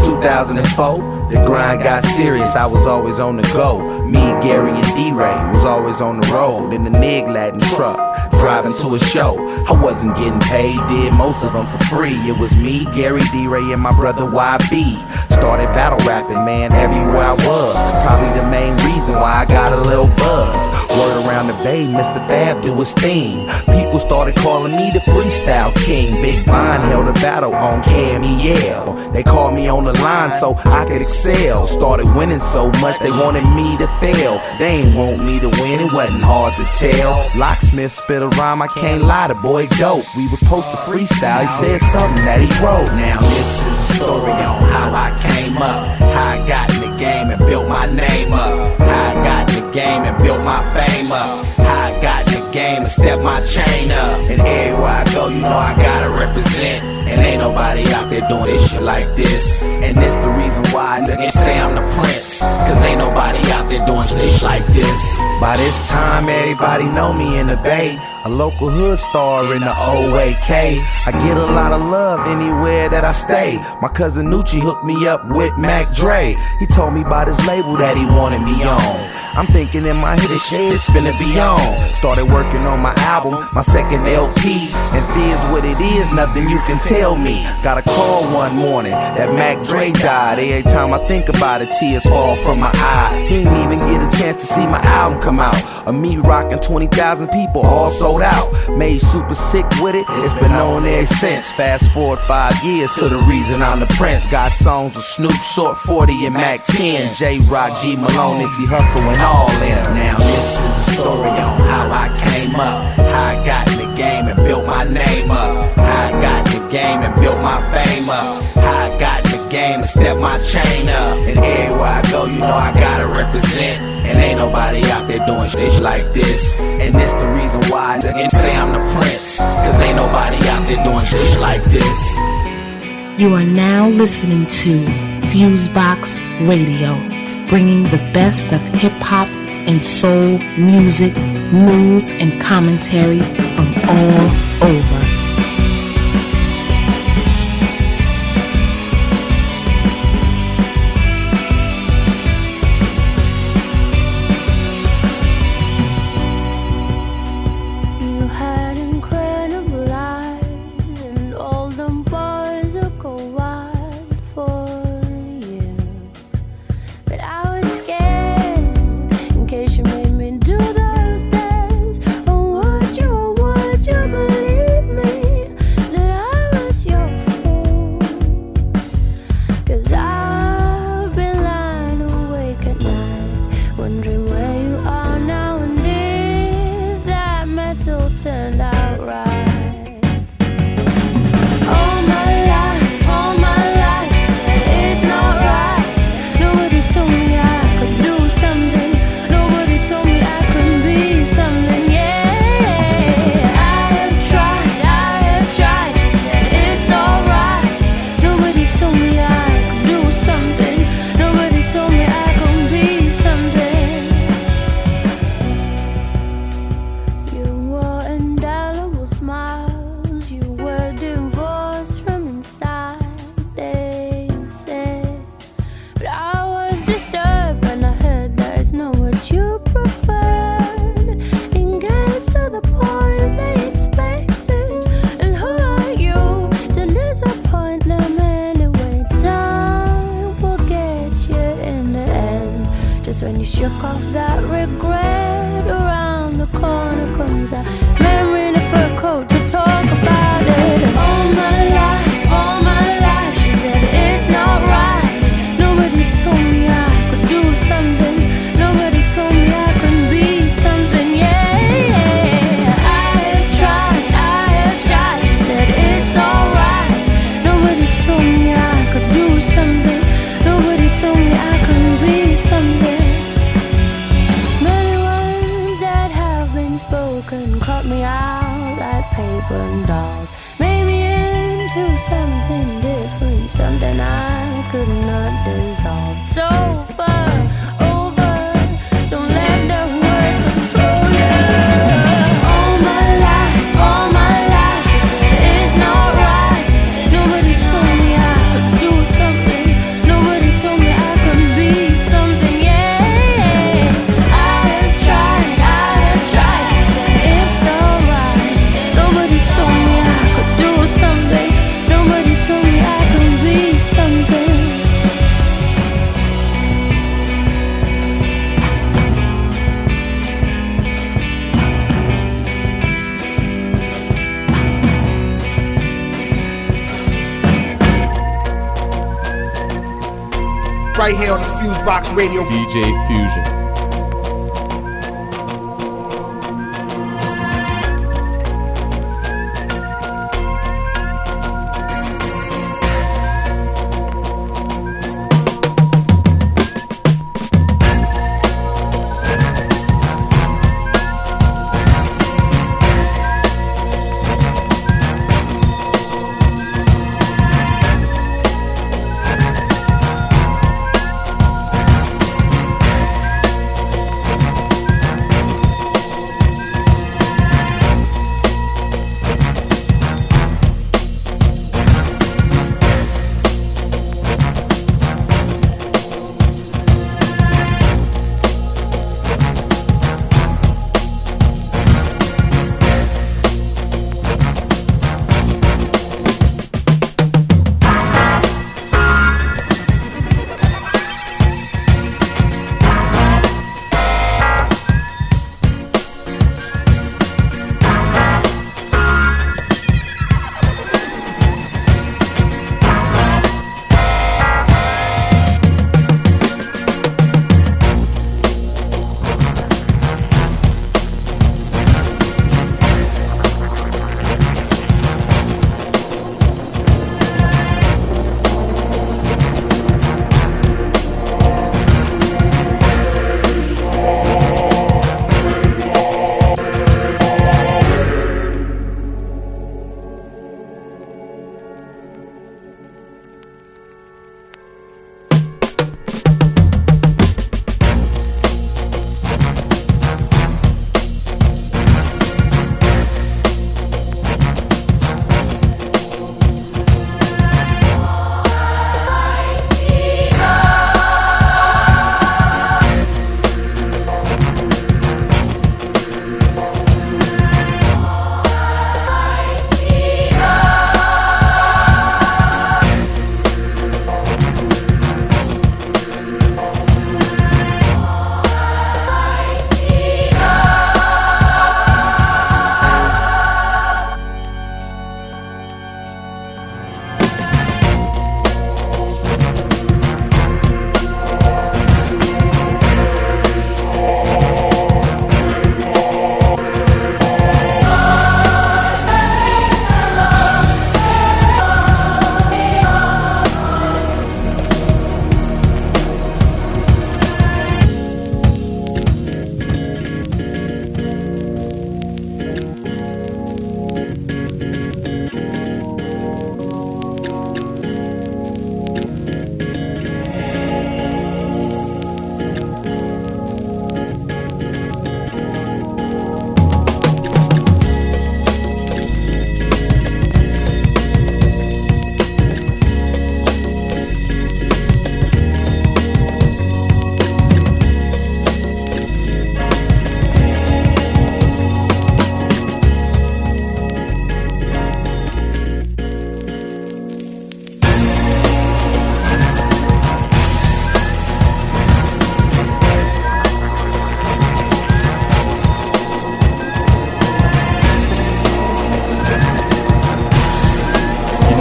2004, the grind got serious, I was always on the go. Me, Gary, and D-Ray was always on the road in the Nig Latin truck, driving to a show. I wasn't getting paid, did most of them for free. It was me, Gary, D-Ray, and my brother YB. Started battle rapping, man, everywhere I was. Probably the main reason why I got a little buzz. Word around the bay, Mr. Fab do his thing. People started calling me the freestyle king. Big Vine held a battle on Cam-E-L. They called me on the line so I could excel. Started winning so much they wanted me to fail. They ain't want me to win, it wasn't hard to tell. Locksmith spit a rhyme, I can't lie, the boy dope. We was supposed to freestyle, he said something that he wrote. Now this is a story on how I came up, how I got in the game and built my name up, how I got in the game and built my fame up, how I got in the game and stepped my chain up. And everywhere I go, you know I gotta represent. And ain't nobody out there doing this shit like this. And this the reason why I say I'm the prince, cause ain't nobody out there doing this like this. By this time, everybody know me in the Bay, a local hood star in the OAK. I get a lot of love anywhere that I stay. My cousin Nucci hooked me up with Mac Dre. He told me about his label that he wanted me on. I'm thinking in my head, this shit is finna be on. Started working on my album, my second LP. And this what it is, nothing you can tell me. Got a call one morning that Mac Dre died. Every time I think about it, tears fall from my eye. He ain't even get a chance to see my album come out. Of me rocking 20,000 people, all sold out. Made super sick with it, it's been on ever since. Fast forward 5 years to the reason I'm the prince. Got songs with Snoop, Short 40 and Mac 10, J-Rock, G Malone, Nipsey Hussle and all in. Now this is a story on how I came up, how I got in the game and built my name up, how I got in the game and built my fame up, how I got in the game and stepped my chain up. And everywhere I go, you know I gotta represent. And ain't nobody out there doing shit like this. And this the reason why I say I'm the prince, cause ain't nobody out there doing shit like this. You are now listening to FuseBox Radio, bringing the best of hip-hop and soul music, news, and commentary from all over. You made me do those things. Oh, would you believe when you shook off that regret. Around the corner comes a memory in a fur coat to talk about it. And all my life, she said it's not right. Nobody told me I could do something. Nobody told me I could be something. Yeah, I have tried. She said it's alright. Nobody told me I could do something. Nobody told me I could be something. Many words that have been spoken caught me out like paper and dolls. Made me into something different, something I could not dissolve. It's over. Don't let the words control you. All my life, she said it's not right. Nobody told me I could do something. Nobody told me I could be something. Yeah, I have tried. She said it's alright. Nobody told me I could do something. Nobody told me I could be something. Right here on the FuseBox Radio. DJ Fusion.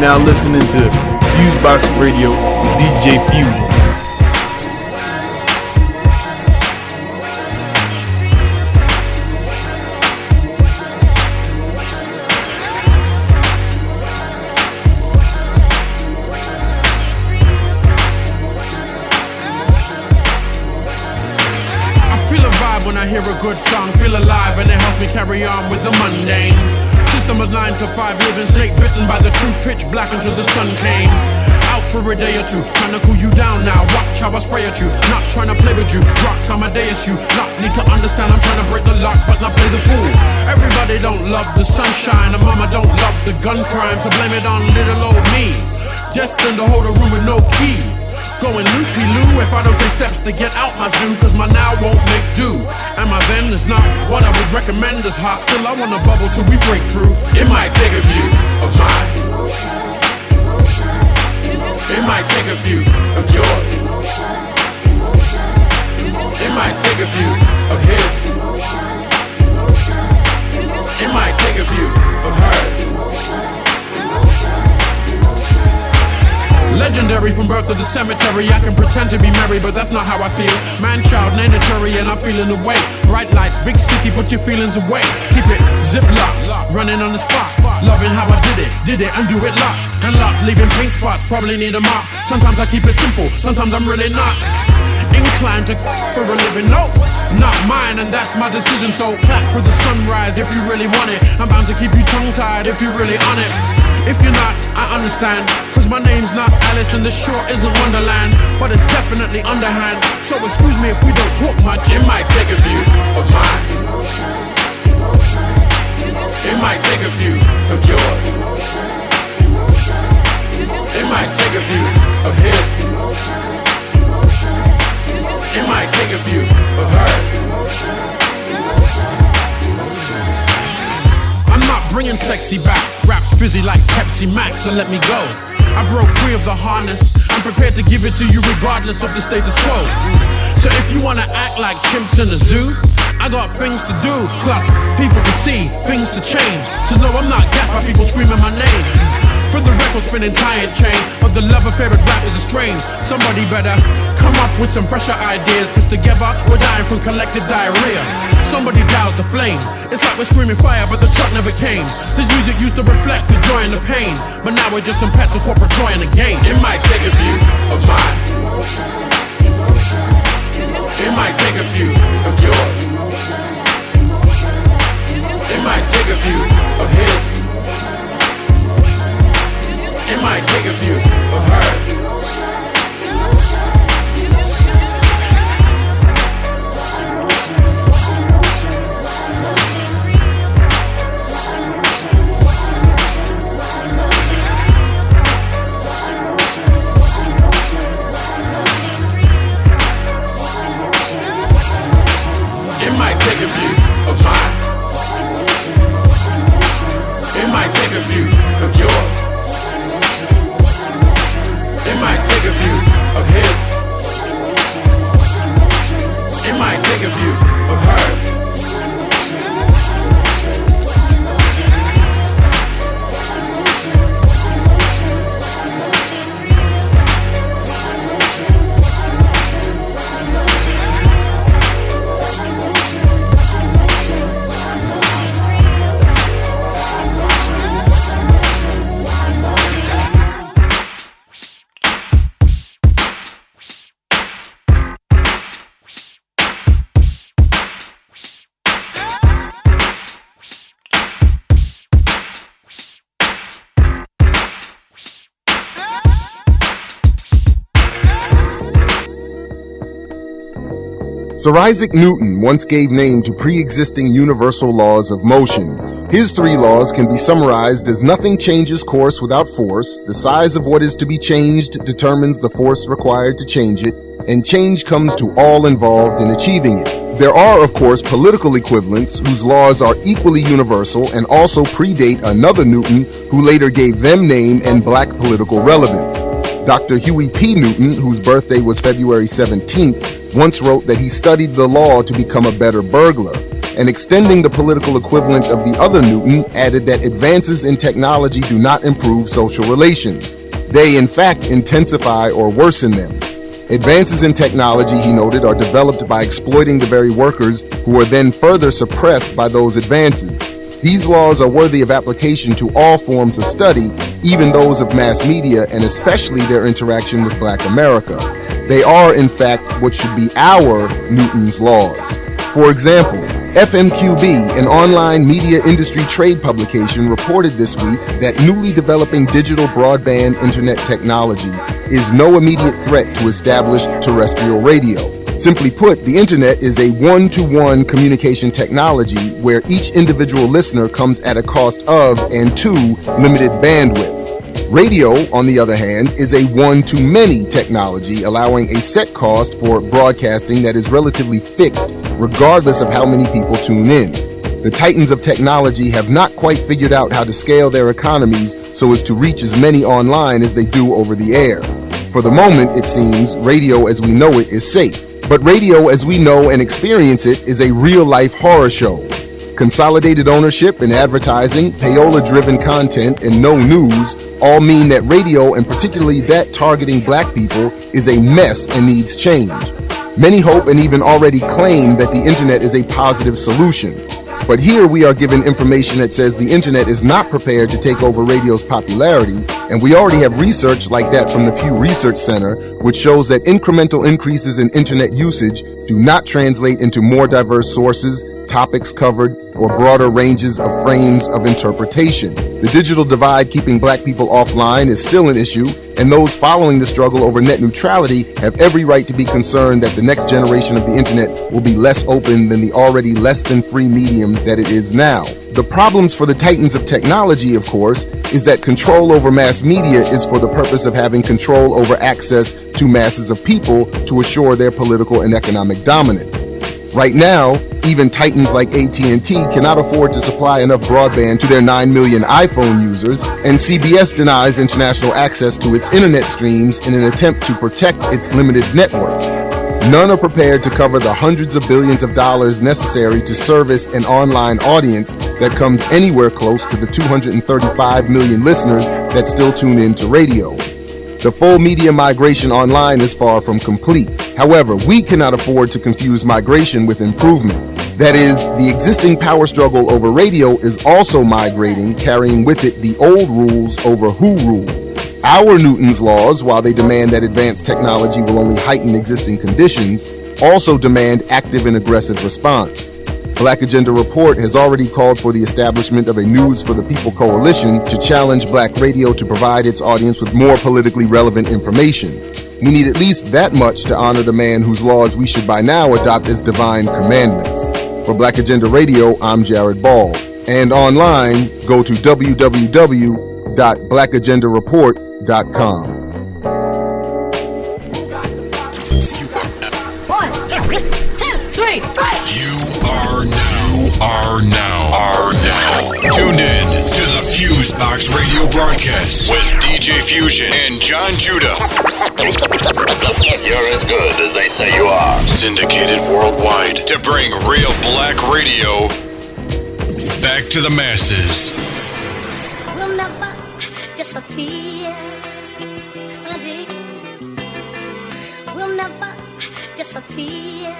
now listening to FuseBox Radio with DJ Fusion. When I hear a good song, feel alive, and it helps me carry on with the mundane. System of 9 to 5, living snake bitten by the truth, pitch black until the sun came. Out for a day or two, trying to cool you down now. Watch how I spray at you, not trying to play with you. Rock, Amadeus, you lot need to understand I'm trying to break the lock, but not play the fool. Everybody don't love the sunshine, and mama don't love the gun crime, so blame it on little old me. Destined to hold a room with no key. Going loopy-loo if I don't take steps to get out my zoo, cause my now won't make do. And my then is not what I would recommend as hot. Still I wanna bubble till we break through. It might take a few of mine. It might take a few of yours. It might take a few of his. It might take a few of hers. Legendary from birth to the cemetery. I can pretend to be merry, but that's not how I feel. Man, child, mandatory, and I'm feeling the way. Bright lights, big city, put your feelings away. Keep it zip-locked, running on the spot. Loving how I did it, undo it lots. And lots, leaving paint spots, probably need a mop. Sometimes I keep it simple, sometimes I'm really not inclined to for a living, no, not mine, and that's my decision. So clap for the sunrise if you really want it. I'm bound to keep you tongue-tied if you're really on it. If you're not, I understand, cause my name's not Alice and this sure isn't Wonderland, but it's definitely underhand. So excuse me if we don't talk much. It might take a few of mine. It might take a few of yours. It might take a few of his. It might take a few of hers. I'm not bringing sexy back. Rap's busy like Pepsi Max, so let me go. I broke free of the harness. I'm prepared to give it to you regardless of the status quo. So if you wanna act like chimps in the zoo, I got things to do, plus people to see, things to change. So no, I'm not gassed by people screaming my name. For the record spinning tie and chain of the love affair with rap is estranged. Somebody better come up with some fresher ideas, cause together we're dying from collective diarrhea. Somebody douse the flame. It's like we're screaming fire but the truck never came. This music used to reflect the joy and the pain, but now we're just some pets of corporate toy in the game. It might take a few of mine. It might take a few of yours. It might take a few of his. It might take a few of hers. It might take a few of mine. It might take a few of yours. It might take a few of his. It might take a few of hers. Sir Isaac Newton once gave name to pre-existing universal laws of motion. His 3 laws can be summarized as nothing changes course without force, the size of what is to be changed determines the force required to change it, and change comes to all involved in achieving it. There are, of course, political equivalents whose laws are equally universal and also predate another Newton who later gave them name and black political relevance. Dr. Huey P. Newton, whose birthday was February 17th, once wrote that he studied the law to become a better burglar, and extending the political equivalent of the other Newton, added that advances in technology do not improve social relations. They, in fact, intensify or worsen them. Advances in technology, he noted, are developed by exploiting the very workers who are then further suppressed by those advances. These laws are worthy of application to all forms of study, even those of mass media, and especially their interaction with Black America. They are, in fact, what should be our Newton's laws. For example, FMQB, an online media industry trade publication, reported this week that newly developing digital broadband internet technology is no immediate threat to established terrestrial radio. Simply put, the internet is a one-to-one communication technology where each individual listener comes at a cost of and to limited bandwidth. Radio, on the other hand, is a one-to-many technology, allowing a set cost for broadcasting that is relatively fixed regardless of how many people tune in. The titans of technology have not quite figured out how to scale their economies so as to reach as many online as they do over the air. For the moment, it seems, radio as we know it is safe. But radio as we know and experience it is a real-life horror show. Consolidated ownership and advertising, payola-driven content, and no news all mean that radio, and particularly that targeting Black people, is a mess and needs change. Many hope and even already claim that the internet is a positive solution. But here we are given information that says the internet is not prepared to take over radio's popularity, and we already have research like that from the Pew Research Center, which shows that incremental increases in internet usage do not translate into more diverse sources, topics covered, or broader ranges of frames of interpretation. The digital divide keeping Black people offline is still an issue, and those following the struggle over net neutrality have every right to be concerned that the next generation of the internet will be less open than the already less than free medium that it is now. The problems for the titans of technology, of course, is that control over mass media is for the purpose of having control over access to masses of people to assure their political and economic dominance. Right now, even titans like AT&T cannot afford to supply enough broadband to their 9 million iPhone users, and CBS denies international access to its internet streams in an attempt to protect its limited network. None are prepared to cover the hundreds of billions of dollars necessary to service an online audience that comes anywhere close to the 235 million listeners that still tune in to radio. The full media migration online is far from complete. However, we cannot afford to confuse migration with improvement. That is, the existing power struggle over radio is also migrating, carrying with it the old rules over who rules. Our Newton's laws, while they demand that advanced technology will only heighten existing conditions, also demand active and aggressive response. Black Agenda Report has already called for the establishment of a News for the People coalition to challenge Black radio to provide its audience with more politically relevant information. We need at least that much to honor the man whose laws we should by now adopt as divine commandments. For Black Agenda Radio, I'm Jared Ball. And online, go to www.blackagendareport.com. 1, 2, 3, 4. You are now tuned in to the FuseBox Radio Broadcast with DJ Fusion and Jon Judah. You're as good as they say you are. Syndicated worldwide to bring real Black radio back to the masses. We'll never disappear. We'll never disappear.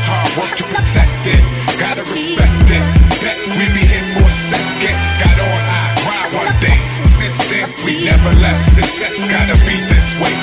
Hard work to protect it, gotta respect it. That we be here for a second. Got on our grind one day. Since then we never left. Success gotta be this way.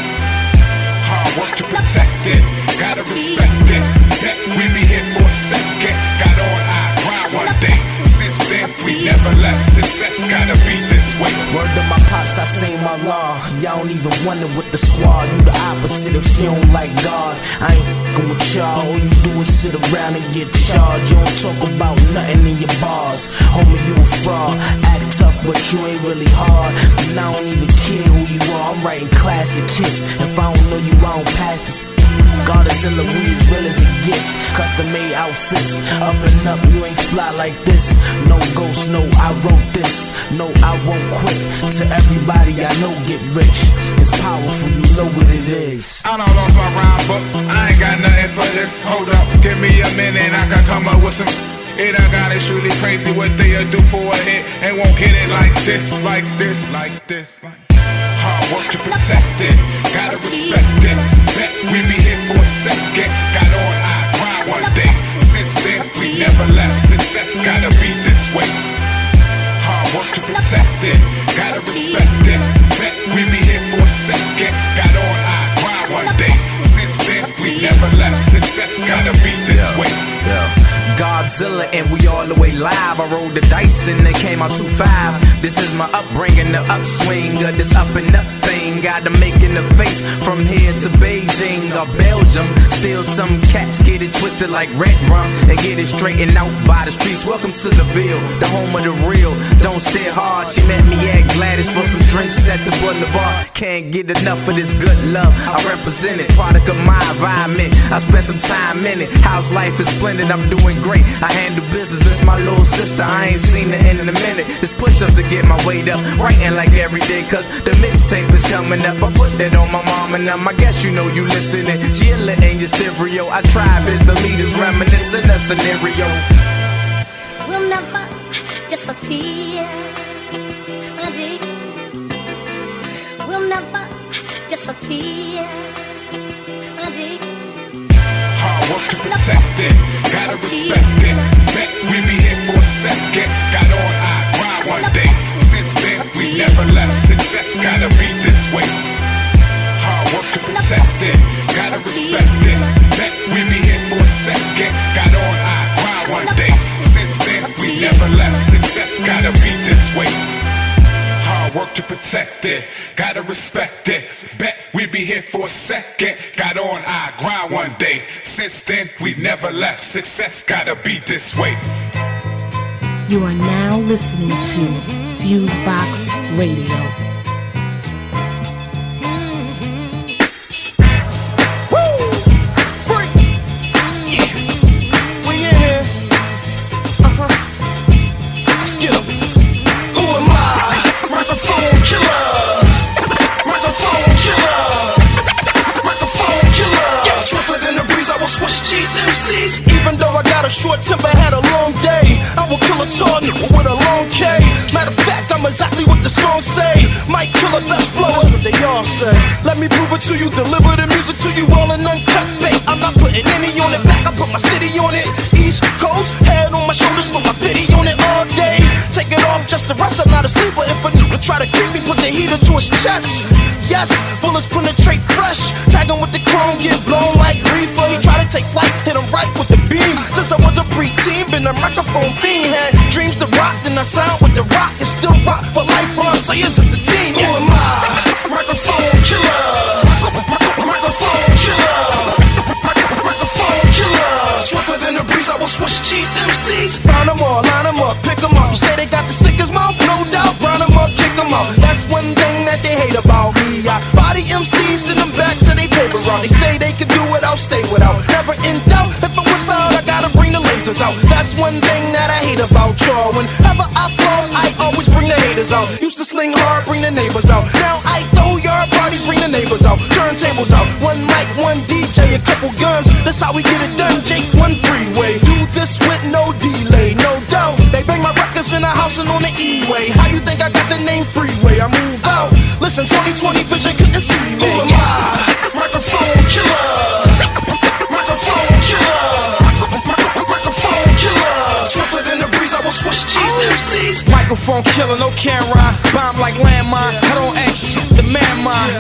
Hard work to protect it, gotta respect it. That we be here for a second. Got on our grind one day. Since then we never left. Success gotta be this way. Word to my pops, I say my law. Y'all don't even wonder with the squad. You the opposite if you don't like God. I ain't fucking with y'all. All you do is sit around and get charged. You don't talk about nothing in your bars. Homie, you a fraud. Act tough, but you ain't really hard. And I don't even care who you are. I'm I'm writing classic hits. If I don't know you, I don't pass the spit. Godzilla, we as real as it gets. Custom made outfits, up and up, you ain't fly like this. No ghost, no, I wrote this. No, I won't quit. To everybody I know get rich. It's powerful, you know what it is. I done lost my rhyme book, I ain't got nothing for this. Hold up, give me a minute, I can come up with some. It done got it truly crazy what they'll do for a hit. And won't hit it like this, like this, like this, like hard work to protect it, gotta respect it. Bet we be here for a second, got on our grind one day. Since then we never left, success gotta be this way. Hard work to protect it, gotta respect it. Bet we be here for a second, got on our grind one day. Since then we never left, success gotta be this way. Godzilla and we all the way live. I rolled the dice and it came out 2-5. This is my upbringing, the upswing of this up and up thing. Got to make in the face from here to Beijing or Belgium. Still some cats get it twisted like red rum and get it straightened out by the streets. Welcome to the Ville, the home of the real. Don't stare hard. She met me at Gladys for some drinks at the Boulevard. Can't get enough of this good love. I represent it, product of my environment. I spent some time in it. House life is splendid, I'm doing great. I handle business, this my little sister. I ain't seen her in a minute. It's push-ups to get my weight up. Writing like every day, cause the mixtape is coming up. I put that on my mom and them. I guess you know you listening. Sheila in your stereo. I tribe is the leaders reminiscing a scenario. We'll never disappear. We'll never disappear. Hard work to protect it, gotta respect it. Bet we be here for a second, got on our grind one day. Since then we never left, success gotta be this way. Hard work to protect it, gotta respect it. Bet we be here for a second, got on our grind one day. Since then we never left, success gotta be this way. Hard work to protect it, gotta respect it. Bet we be here for a second, got on our grind one day. Since then we never left, success gotta be this way. You are now listening to FuseBox Radio. Even though I got a short temper, had a long day, I will kill a tall nigga with a long K. Matter of fact, I'm exactly what the song say. Might kill a best flow, that's what they all say. Let me prove it to you, deliver the music to you all in uncut bait. I'm not putting any on it back, I put my city on it. East Coast, head on my shoulders, put my pity on it all day. Take it off just to rest, I'm not a sleeper. If a nigga try to creep me, put the heater to his chest. Yes, bullets penetrate fresh. Tag him with the chrome, get blown like reefer. He try to take flight, hit him right with the beam. Since I was a preteen, been a microphone fiend. Had dreams to rock, then I signed with the rock. It's still rock for life, all I'm saying is the team. Who am I? Microphone killer. Microphone killer. Microphone killer. Swifter than a breeze, I will switch cheese MCs. Found them all, line them up, pick them up. You say they got the sickest mouth, no doubt. Brown them up, kick them out. That's one thing that they hate about me. I body MCs, send them back to they paper round. They say they can do without, stay without. Never in doubt, if I'm without, I gotta bring the lasers out. That's one thing that I hate about y'all. Whenever I fall, I always bring the haters out. Used to sling hard, bring the neighbors out. Now I throw yard parties, bring the neighbors out. Turntables out, one mic, one DJ, a couple guns. That's how we get it done, Jake, one Freeway. Do this with no delay, no doubt. They bang my records in the house and on the E-way. How you think I got the name Freeway? I move out. Listen, 20/20 vision couldn't see me. Who am I? Microphone killer. Microphone killer. Microphone killer. Swifter than the breeze, I will switch cheese MCs. Microphone killer, no camera. Bomb like landmine. I don't act shit, the man mine.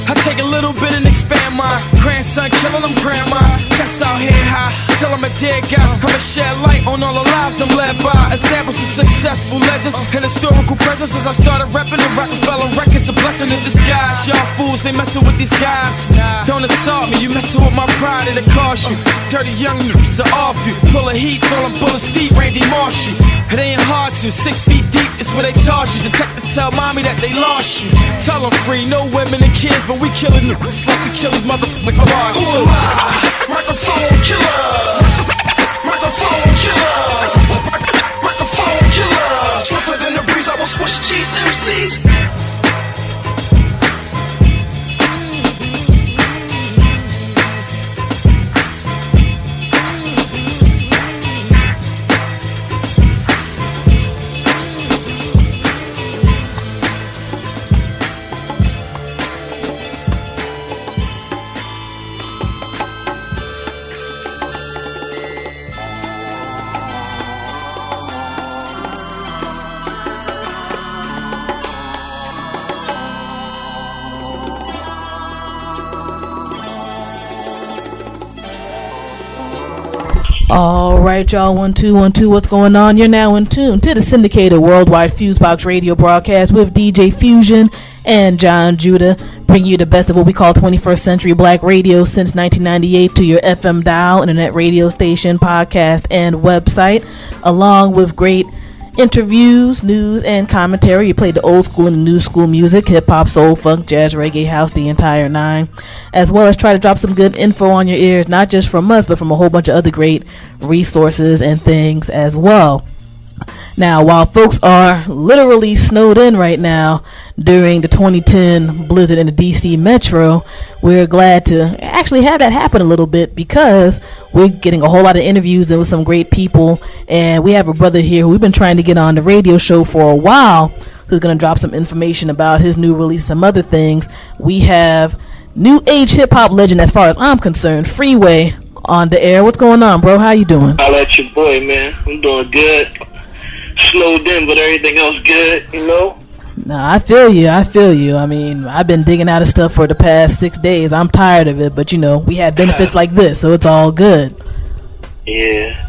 I take a little bit and expand my grandson killing them grandma. Check stress out here high. Till I'm a dead guy. I'ma shed light on all the lives I'm led by. Examples of successful legends and historical presence. As I started repping the Rockefeller records, a blessing in disguise. Y'all fools ain't messing with these guys. Don't assault me, you messing with my pride, it'll cost you. Dirty young niggas are off you. Full of heat, throwing bullets deep, Randy Marsh you. It ain't hard to, 6 feet deep is where they toss you. Detectives tell mommy that they lost you. Tell them free, no women and kids, but we killing niggas like we kill these motherfucking bars. Who am I? Microphone killer. Microphone killer. Microphone killer. Swifter than the breeze, I will swish cheese MCs. All right, y'all. 1 2 1 2. What's going on? You're now in tune to the syndicated worldwide FuseBox Radio Broadcast with DJ Fusion and Jon Judah, bringing you the best of what we call 21st century black radio since 1998 to your FM dial, internet radio station, podcast, and website, along with great interviews, news, and commentary. You play the old school and the new school music, hip hop, soul, funk, jazz, reggae, house, the entire nine, as well as try to drop some good info on your ears, not just from us, but from a whole bunch of other great resources and things as well. Now, while folks are literally snowed in right now during the 2010 blizzard in the DC Metro, we're glad to actually have that happen a little bit because we're getting a whole lot of interviews and with some great people, and we have a brother here who we've been trying to get on the radio show for a while who's going to drop some information about his new release, some other things. We have new age hip-hop legend, as far as I'm concerned, Freeway, on the air. What's going on, bro? How you doing? I'll let your boy, man. I'm doing good. Slowed in, but everything else good, you know? Nah, I feel you. I mean, I've been digging out of stuff for the past 6 days. I'm tired of it, but you know, we have benefits like this, so it's all good. Yeah.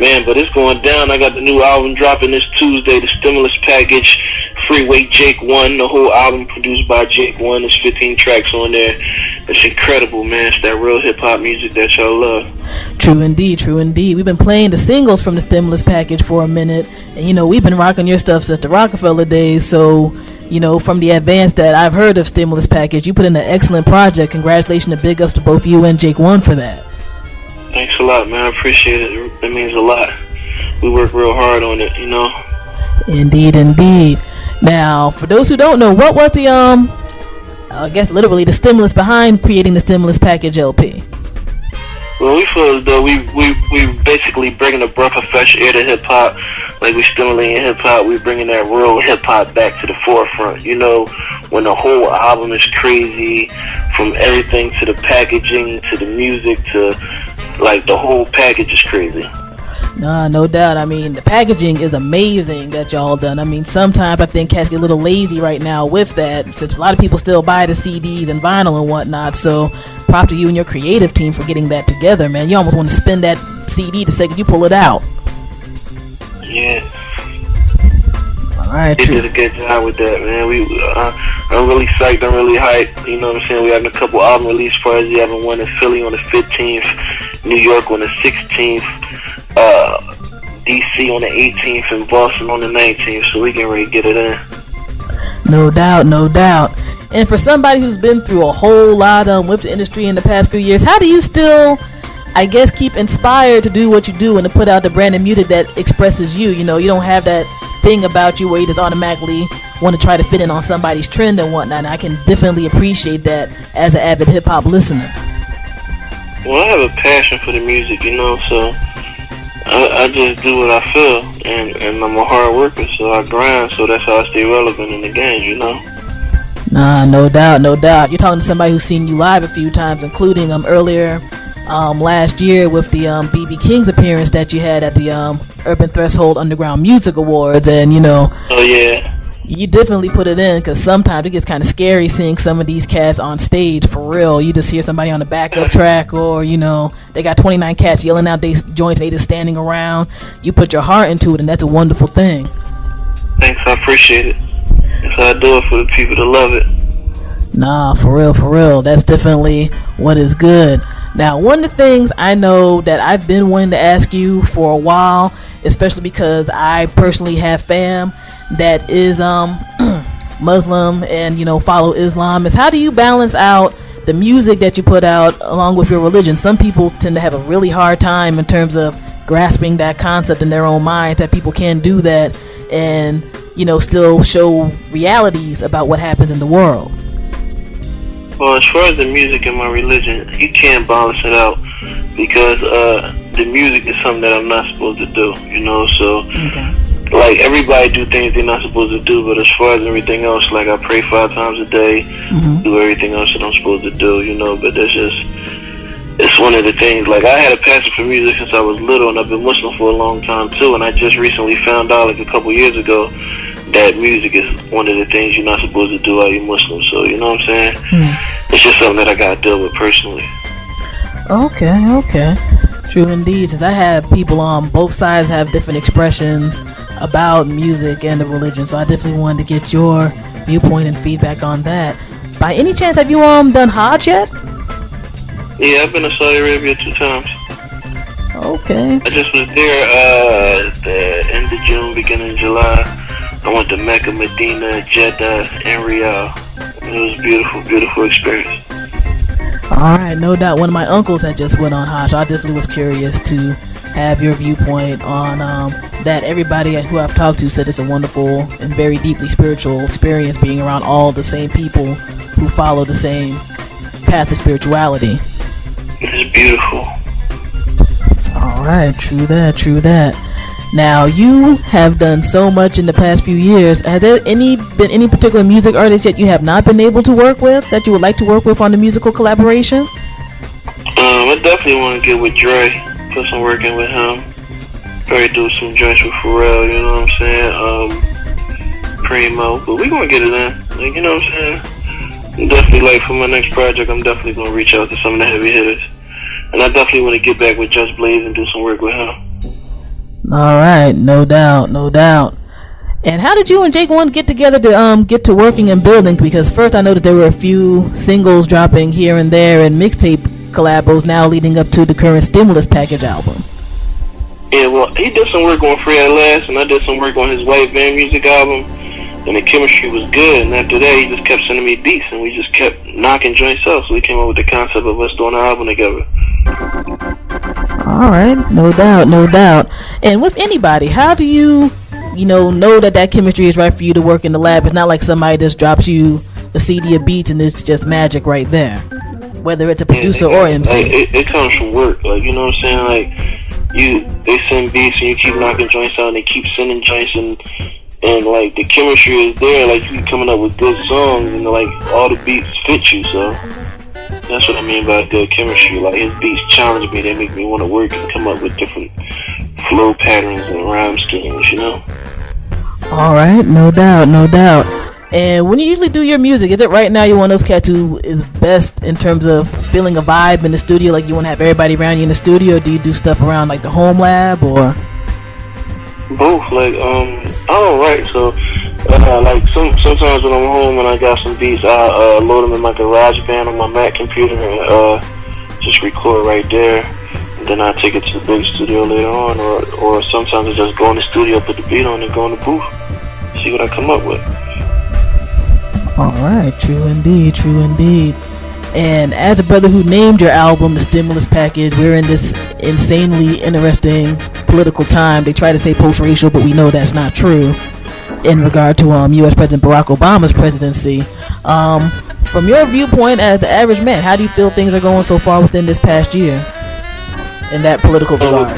Man, but it's going down. I got the new album dropping this Tuesday, the stimulus package, Freeway Jake 1, the whole album produced by Jake 1. There's 15 tracks on there. It's incredible, man. It's that real hip-hop music that y'all love. True indeed, true indeed. We've been playing the singles from the stimulus package for a minute, and you know, we've been rocking your stuff since the Rockefeller days, so you know, from the advance that I've heard of stimulus package, you put in an excellent project. Congratulations and big ups to both you and Jake 1 for that. Thanks a lot, man. I appreciate it. It means a lot. We work real hard on it, you know. Indeed, indeed. Now, for those who don't know, what was the I guess literally the stimulus behind creating the stimulus package LP? Well, we feel as though we basically bringing a breath of fresh air to hip hop, like we stimulating hip hop. We bringing that real hip hop back to the forefront. You know, when the whole album is crazy, from everything to the packaging to the music to like the whole package is crazy. Nah, no doubt. I mean, the packaging is amazing that y'all done. I mean, sometimes I think cats get a little lazy right now with that, since a lot of people still buy the CDs and vinyl and whatnot. So, prop to you and your creative team for getting that together, man. You almost want to spin that CD the second you pull it out. Yeah. All right. They did a good job with that, man. I'm really psyched. I'm really hyped. You know what I'm saying? We having a couple album release parties. We having one in Philly on the 15th, New York on the 16th. DC on the 18th and Boston on the 19th, so we can really get it in. No doubt, no doubt. And for somebody who's been through a whole lot with the industry in the past few years, how do you still, I guess, keep inspired to do what you do and to put out the brand of music that expresses you? You know, you don't have that thing about you where you just automatically want to try to fit in on somebody's trend and whatnot. And I can definitely appreciate that as an avid hip-hop listener. Well, I have a passion for the music, you know, so I just do what I feel, and I'm a hard worker, so I grind, so that's how I stay relevant in the game, you know? Nah, no doubt, no doubt. You're talking to somebody who's seen you live a few times, including earlier last year with the BB King's appearance that you had at the Urban Threshold Underground Music Awards, and you know. Oh yeah. You definitely put it in, because sometimes it gets kind of scary seeing some of these cats on stage for real. You just hear somebody on the backup track, or they got 29 cats yelling out they joints, they just standing around. You put your heart into it, and that's a wonderful thing. Thanks, I appreciate it. That's how I do it for the people that love it. Nah, for real, that's definitely what is good. Now, one of the things I know that I've been wanting to ask you for a while, especially because I personally have fam that is Muslim and follow Islam, is how do you balance out the music that you put out along with your religion? Some people tend to have a really hard time in terms of grasping that concept in their own minds, that people can do that and still show realities about what happens in the world. Well, as far as the music and my religion, you can't balance it out, because the music is something that I'm not supposed to do, so like everybody do things they're not supposed to do, but as far as everything else, like I pray 5 times a day, do everything else that I'm supposed to do, but that's just, it's one of the things. Like, I had a passion for music since I was little, and I've been Muslim for a long time too, and I just recently found out, like a couple years ago, that music is one of the things you're not supposed to do while you're Muslim. So, you know what I'm saying? It's just something that I gotta deal with personally. Okay. True indeed. Since I have people on both sides have different expressions about music and the religion, so I definitely wanted to get your viewpoint and feedback on that. By any chance, have you done Hajj yet? Yeah, I've been to Saudi Arabia 2 times. Okay. I just was there at the end of June, beginning of July. I went to Mecca, Medina, Jeddah, and Riyadh. It was a beautiful, beautiful experience. Alright, no doubt. One of my uncles had just went on Hajj. I definitely was curious to have your viewpoint on that. Everybody who I've talked to said it's a wonderful and very deeply spiritual experience being around all the same people who follow the same path of spirituality. It's beautiful. Alright, true that. Now, you have done so much in the past few years. Has there been any particular music artist yet you have not been able to work with that you would like to work with on the musical collaboration? I definitely want to get with Dre, put some work in with him. Probably do some joints with Pharrell, you know what I'm saying? Primo, but we gonna get it in. Like, you know what I'm saying? Definitely, like, for my next project, I'm definitely gonna reach out to some of the heavy hitters. And I definitely want to get back with Just Blaze and do some work with him. Alright, no doubt. And how did you and Jake One get together to get to working and building? Because first I noticed there were a few singles dropping here and there and mixtape collabos now leading up to the current Stimulus Package album. Yeah, well, he did some work on Free at Last, and I did some work on his White Van music album, and the chemistry was good, and after that he just kept sending me beats, and we just kept knocking joints out, so we came up with the concept of us doing an album together. Alright, no doubt. And with anybody, how do you know that chemistry is right for you to work in the lab? It's not like somebody just drops you a CD of beats and it's just magic right there, whether it's a producer or MC. It comes from work, like, you know what I'm saying? Like, they send beats and you keep knocking joints out and they keep sending joints, and like the chemistry is there, like you coming up with good songs and like all the beats fit you, so that's what I mean by good chemistry. Like, his beats challenge me, they make me want to work and come up with different flow patterns and rhyme schemes, Alright, no doubt. And when you usually do your music, is it right now you're one of those cats who is best in terms of feeling a vibe in the studio, like you want to have everybody around you in the studio, or do you do stuff around like the home lab, or? Both, like, I don't write, so, like, sometimes when I'm home and I got some beats, I load them in my GarageBand on my Mac computer and just record right there, and then I take it to the big studio later on, or sometimes I just go in the studio, put the beat on, and go in the booth, see what I come up with. Alright, true indeed. And as a brother who named your album The Stimulus Package, we're in this insanely interesting political time. They try to say post-racial, but we know that's not true in regard to U.S. President Barack Obama's presidency. From your viewpoint as the average man, how do you feel things are going so far within this past year in that political regard?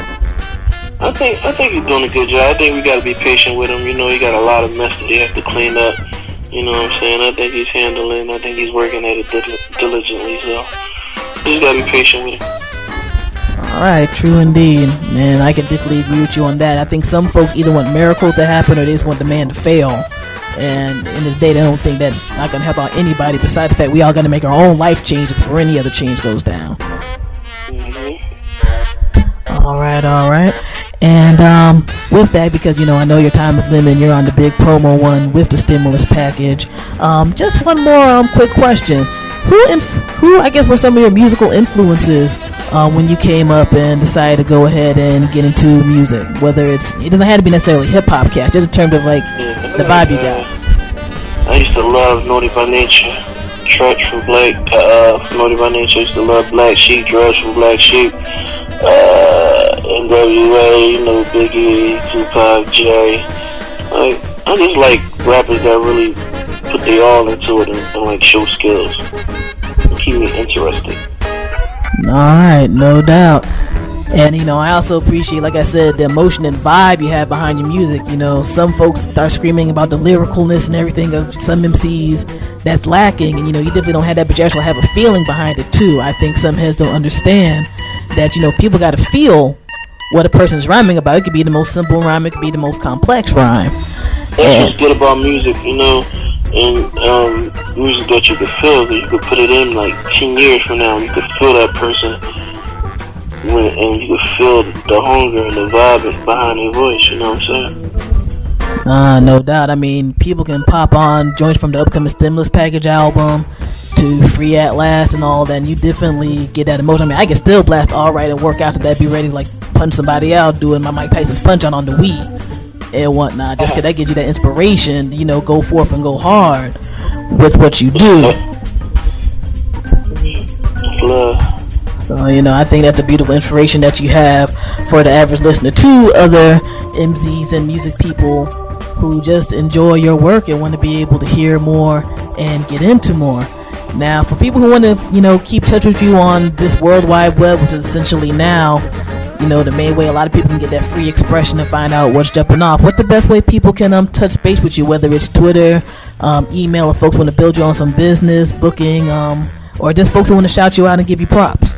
I think he's doing a good job. I think we got to be patient with him. You got a lot of mess that he has to clean up. You know what I'm saying? I think he's handling. I think he's working at it diligently. So just gotta be patient with him. All right, true indeed, man. I can definitely agree with you on that. I think some folks either want miracles to happen or they just want the man to fail. And at the end of the day, they don't think that's not going to help out anybody besides the fact we all got to make our own life change before any other change goes down. All right. And with that, because, you know, I know your time is limited, you're on the big promo one with the stimulus package. Just one more quick question. Who, I guess, were some of your musical influences when you came up and decided to go ahead and get into music? Whether it doesn't have to be necessarily hip-hop cats, just in terms of, like, the vibe you got. I used to love Naughty by Nature, Stretch from Black, Naughty by Nature. I used to love Black Sheep, Drugs from Black Sheep, NWA, you know, Biggie, Tupac, Jay. I just like rappers that really put their all into it and like show skills and keep me interested. Alright, no doubt. And, you know, I also appreciate, like I said, the emotion and vibe you have behind your music. You know, some folks start screaming about the lyricalness and everything of some MCs that's lacking. And, you know, you definitely don't have that, but you actually have a feeling behind it, too. I think some heads don't understand that, you know, people got to feel what a person's rhyming about. It could be the most simple rhyme. It could be the most complex rhyme. That's what's good about music, you know, and music that you could feel, that you could put it in like 10 years from now, you could feel that person, and you could feel the hunger and the vibe behind their voice, you know what I'm saying? No doubt. I mean, people can pop on joints from the upcoming Stimulus Package album to Free at Last and all that, and you definitely get that emotion. I mean, I can still blast All Right and work out to that, be ready to like punch somebody out, doing my Mike Tyson's punch on the Wii and whatnot, just because that gives you that inspiration, you know, go forth and go hard with what you do. So, you know, I think that's a beautiful inspiration that you have for the average listener to other MCs and music people who just enjoy your work and want to be able to hear more and get into more. Now, for people who want to, you know, keep touch with you on this World Wide Web, which is essentially now, you know, the main way a lot of people can get that free expression and find out what's jumping off. What's the best way people can touch base with you, whether it's Twitter, email, if folks want to build you on some business, booking, or just folks who want to shout you out and give you props?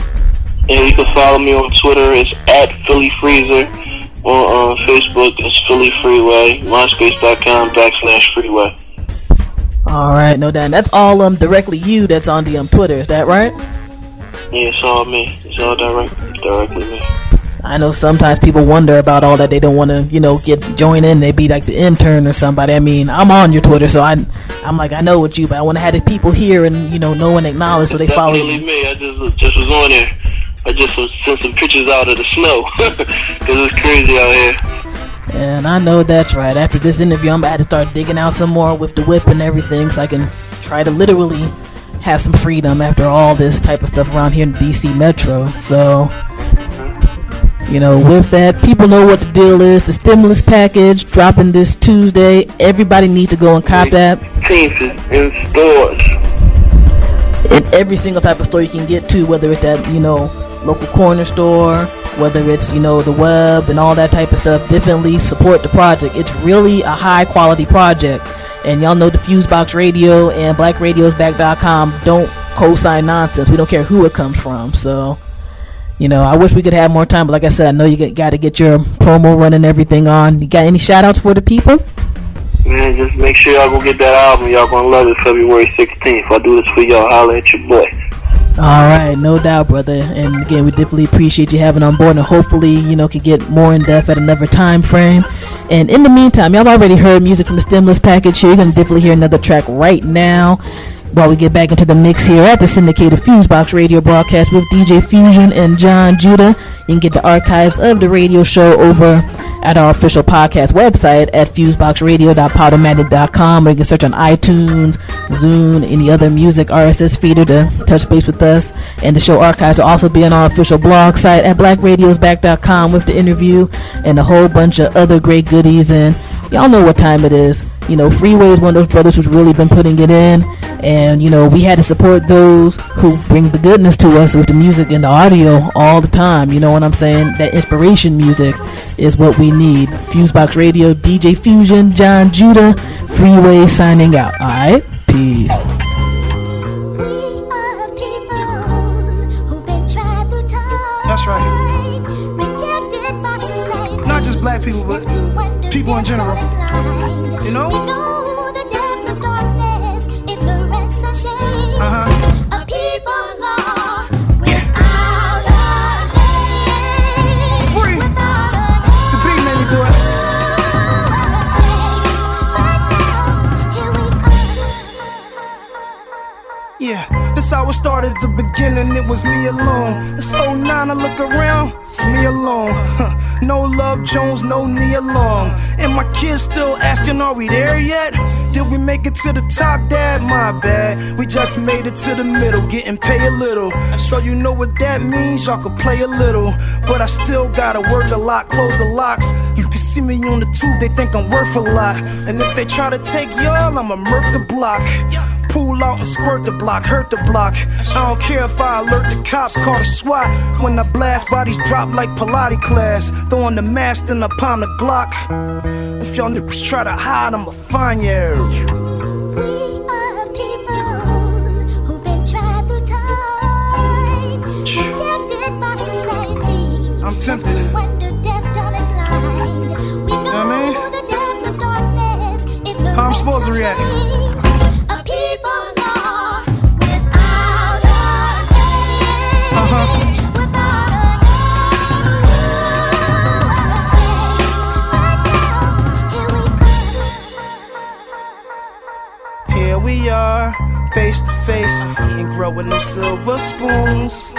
Yeah, you can follow me on Twitter. It's at Philly Freezer. On Facebook, it's Philly Freeway. MySpace.com/Freeway. All right, no doubt. That's all directly you that's on the Twitter. Is that right? Yeah, it's all me. It's all directly me. I know sometimes people wonder about all that. They don't want to, you know, join in. They be like the intern or somebody. I mean, I'm on your Twitter, so I'm like, I know what you, but I want to have the people here and, you know and acknowledge so they follow you. Definitely me. I just was on there. I just sent some pictures out of the snow because it's crazy out here. And I know that's right. After this interview, I'm about to start digging out some more with the whip and everything, so I can try to literally have some freedom after all this type of stuff around here in the DC Metro. So, you know, with that, people know what the deal is. The stimulus package dropping this Tuesday. Everybody needs to go and cop that. 18th in stores. In every single type of store you can get to, whether it's that, you know, local corner store, whether it's, you know, the web and all that type of stuff. Definitely support the project. It's really a high quality project. And y'all know the FuseBox Radio and BlackRadiosBack.com don't co-sign nonsense. We don't care who it comes from. So, you know, I wish we could have more time, but like I said, I know you got to get your promo run and everything on. You got any shout outs for the people? Man, just make sure y'all go get that album. Y'all gonna love it. February 16th. I do this for y'all. Holla at your boy. Alright, no doubt, brother. And again, we definitely appreciate you having on board, and hopefully, you know, can get more in depth at another time frame. And in the meantime, y'all already heard music from the stimulus package here. You're gonna definitely hear another track right now while we get back into the mix here at the syndicated FuseBox Radio Broadcast with DJ Fusion and Jon Judah. You can get the archives of the radio show over at our official podcast website at fuseboxradio.podomatic.com, or you can search on iTunes, Zune, any other music RSS feeder to touch base with us. And the show archives will also be on our official blog site at blackradiosback.com with the interview and a whole bunch of other great goodies. And y'all know what time it is. You know, Freeway is one of those brothers who's really been putting it in. And, you know, we had to support those who bring the goodness to us with the music and the audio all the time. You know what I'm saying? That inspiration music is what we need. FuseBox Radio, DJ Fusion, Jon Judah, Freeway signing out. All right? Peace. That's right. Not just black people, but people in general. You know? how it started at the beginning, it was me alone. It's 09, I look around, it's me alone. No Love Jones, no Nia Long. And my kids still asking, are we there yet? Did we make it to the top, Dad? My bad. We just made it to the middle, getting paid a little. So you know what that means, y'all can play a little. But I still gotta work a lot, close the locks. You can see me on the tube, they think I'm worth a lot. And if they try to take y'all, I'ma murk the block. Pull out and squirt the block, hurt the block. I don't care if I alert the cops, call the SWAT. When I blast, bodies drop like Pilates class. Throwing the mask, then I pound the Glock. If y'all niggas try to hide, I'ma find you. We are people who've been tried through time, rejected by society. I'm tempted. Left to wonder, deaf, dumb, and blind. We've known the depth of darkness. Ignorance, how I'm supposed to react? A people lost without a name. Without a Here we are, face to face, eating growing no silver spoons.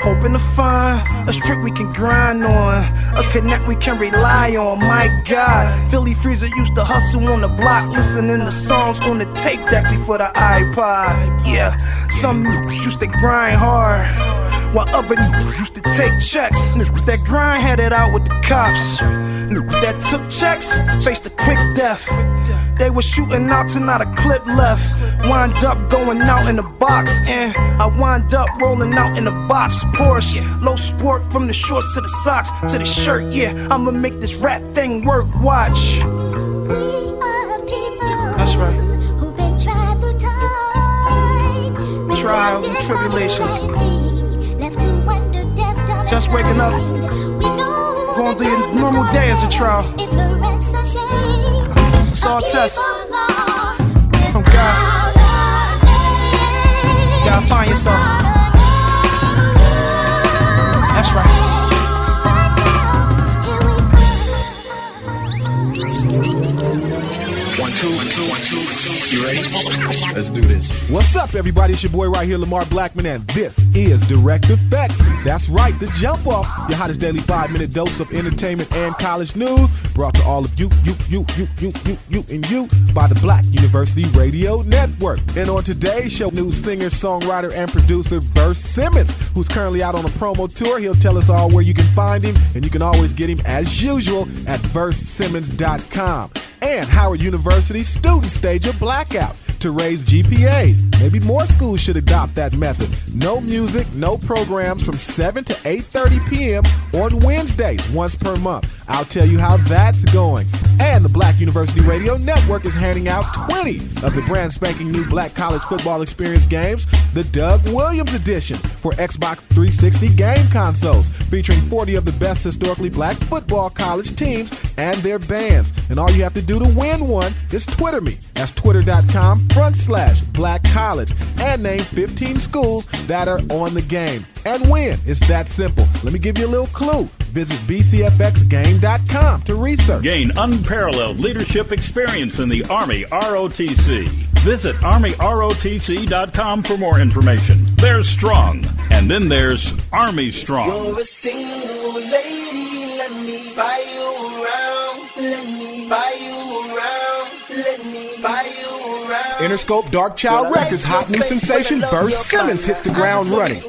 Hoping to find a street we can grind on, a connect we can rely on. My God, Philly Freezer used to hustle on the block, listening to songs on the tape deck before the iPod. Yeah, some used to grind hard, while other used to take checks. That grind had it out with the cops. That took checks faced a quick death. They were shooting out to not a clip left. Wind up going out in the box, and I wind up rolling out in the box. Porsche, low sport from the shorts to the socks to the shirt. Yeah, I'ma make this rap thing work. Watch. We are people. That's right. Who've been tried through time, Trials and tribulations. Left to wonder, deaf, dumb, Just waking up, going through your normal day as a trial. ignorance and shame. It's all tests from God. Gotta find yourself. That's right. One, two, one, two, one, two, one, two. You ready? Let's do this. What's up, everybody? It's your boy right here, Lamar Blackman, and this is Direct Effects. That's right, the Jump Off, your hottest daily 5-minute dose of entertainment and college news, brought to all of you, and you, by the Black University Radio Network. And on today's show, new singer, songwriter, and producer Verse Simmons, who's currently out on a promo tour. He'll tell us all where you can find him, and you can always get him, as usual, at versesimmons.com. And Howard University students stage a blackout to raise GPAs. Maybe more schools should adopt that method. No music, no programs from 7 to 8:30 p.m. on Wednesdays, once per month. I'll tell you how that's going. And the Black University Radio Network is handing out 20 of the brand spanking new Black College Football Experience games, the Doug Williams edition, for Xbox 360 game consoles, featuring 40 of the best historically Black football college teams and their bands. And all you have to do to win one is Twitter me. That's twitter.com/Black College and name 15 schools that are on the game. And win. It's that simple. Let me give you a little clue. Visit bcfxgame.com to research. Gain unparalleled leadership experience in the Army ROTC. Visit ArmyROTC.com for more information. There's Strong, and then there's Army Strong. You're a single lady, let me buy you around. Let me buy you around. Let me buy you around. Interscope Dark Child Records' hot new sensation Verse Simmons hits the ground running.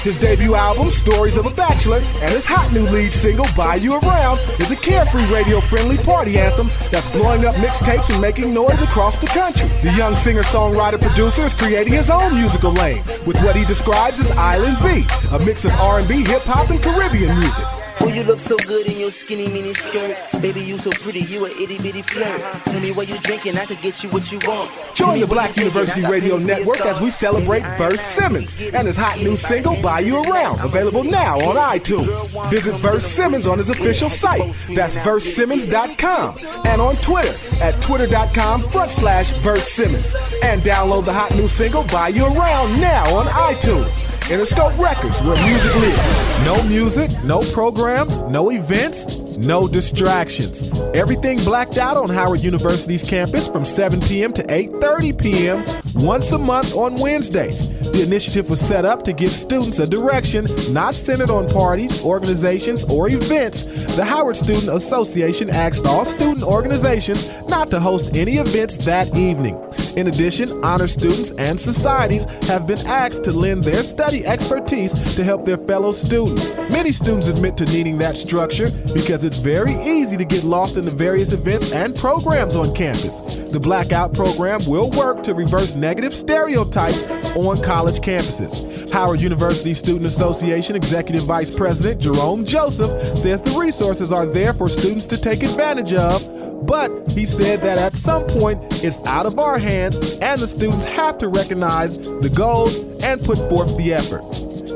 His debut album, Stories of a Bachelor, and his hot new lead single, Buy You Around, is a carefree, radio-friendly party anthem that's blowing up mixtapes and making noise across the country. The young singer-songwriter-producer is creating his own musical lane with what he describes as Island Beat, a mix of R&B, hip-hop, and Caribbean music. Oh, you look so good in your skinny mini skirt. Baby, you so pretty, you a itty bitty flirt. Tell me what you drinking, I could get you what you want. Join the Black University Radio Network as we celebrate Verse Simmons and his hot new single, Buy You Around, available now on iTunes. Visit Verse Simmons on his official site, that's versesimmons.com, and on Twitter at twitter.com/Verse Simmons. And download the hot new single, Buy You Around, now on iTunes. Interscope Records, where music lives. No music, no programs, no events, no distractions. Everything blacked out on Howard University's campus from 7 p.m. to 8:30 p.m. once a month on Wednesdays. The initiative was set up to give students a direction not centered on parties, organizations, or events. The Howard Student Association asked all student organizations not to host any events that evening. In addition, honor students and societies have been asked to lend their study expertise to help their fellow students. Many students admit to needing that structure because it's very easy to get lost in the various events and programs on campus. The Blackout program will work to reverse negative stereotypes on college campuses. Howard University Student Association Executive Vice President Jerome Joseph says the resources are there for students to take advantage of, but he said that at some point it's out of our hands and the students have to recognize the goals and put forth the effort.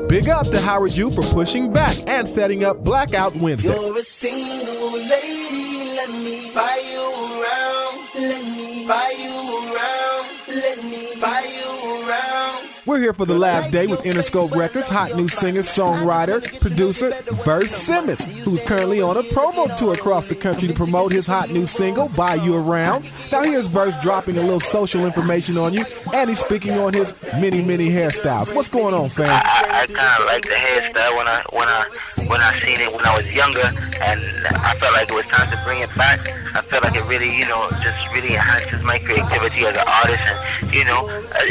Big up to Howard U for pushing back and setting up Blackout Wednesday. You're a single lady, let me buy you around. Let me buy you around. Let me buy you around. We're here for the last day with Interscope Records hot new singer, songwriter, producer Verse Simmons, who's currently on a promo tour across the country to promote his hot new single, Buy You Around. Now here's Verse dropping a little social information on you, and he's speaking on his many hairstyles. What's going on, fam? I kind of like the hairstyle when I seen it when I was younger, and I felt like it was time to bring it back. I feel like it really, just really enhances my creativity as an artist, and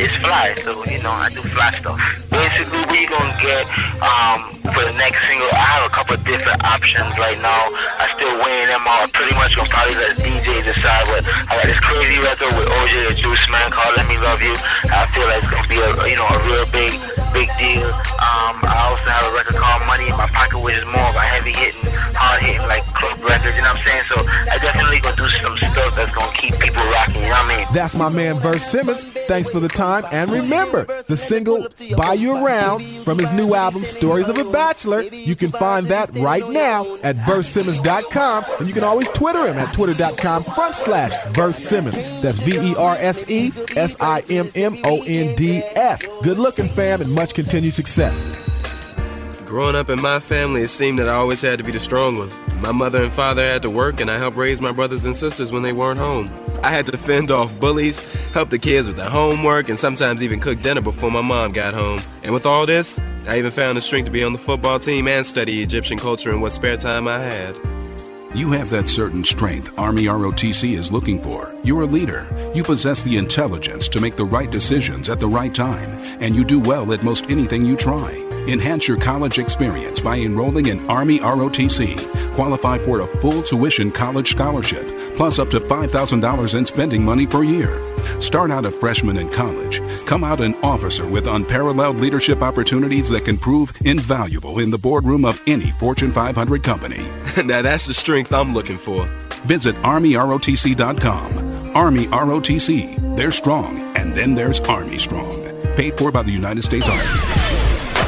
it's fly. So I do fly stuff. Basically, what you gonna get for the next single? I have a couple of different options right now. I'm still weighing them out. Pretty much gonna probably let DJ decide. But I got this crazy record with OJ the Juice Man called "Let Me Love You." I feel like it's gonna be a real big deal. I also have a record called Money in My Pocket, which is more of a heavy hitting, hard hitting, like club records. You know what I'm saying? So I definitely gonna do some stuff that's gonna keep people rocking. You know what I mean? That's my man Verse Simmons. Thanks for the time, and remember the single "Buy You Around" from his new album Stories of a Bachelor. You can find that right now at versesimmons.com, and you can always Twitter him at twitter.com/Verse Simmons. That's VERSESIMMONDS. Good looking, fam, and much continued success. Growing up in my family, it seemed that I always had to be the strong one. My mother and father had to work, and I helped raise my brothers and sisters when they weren't home. I had to fend off bullies, help the kids with their homework, and sometimes even cook dinner before my mom got home. And with all this, I even found the strength to be on the football team and study Egyptian culture in what spare time I had. You have that certain strength Army ROTC is looking for. You're a leader. You possess the intelligence to make the right decisions at the right time, and you do well at most anything you try. Enhance your college experience by enrolling in Army ROTC. Qualify for a full tuition college scholarship, plus up to $5,000 in spending money per year. Start out a freshman in college. Come out an officer with unparalleled leadership opportunities that can prove invaluable in the boardroom of any Fortune 500 company. Now that's the strength I'm looking for. Visit ArmyROTC.com. Army ROTC. They're strong, and then there's Army Strong. Paid for by the United States Army.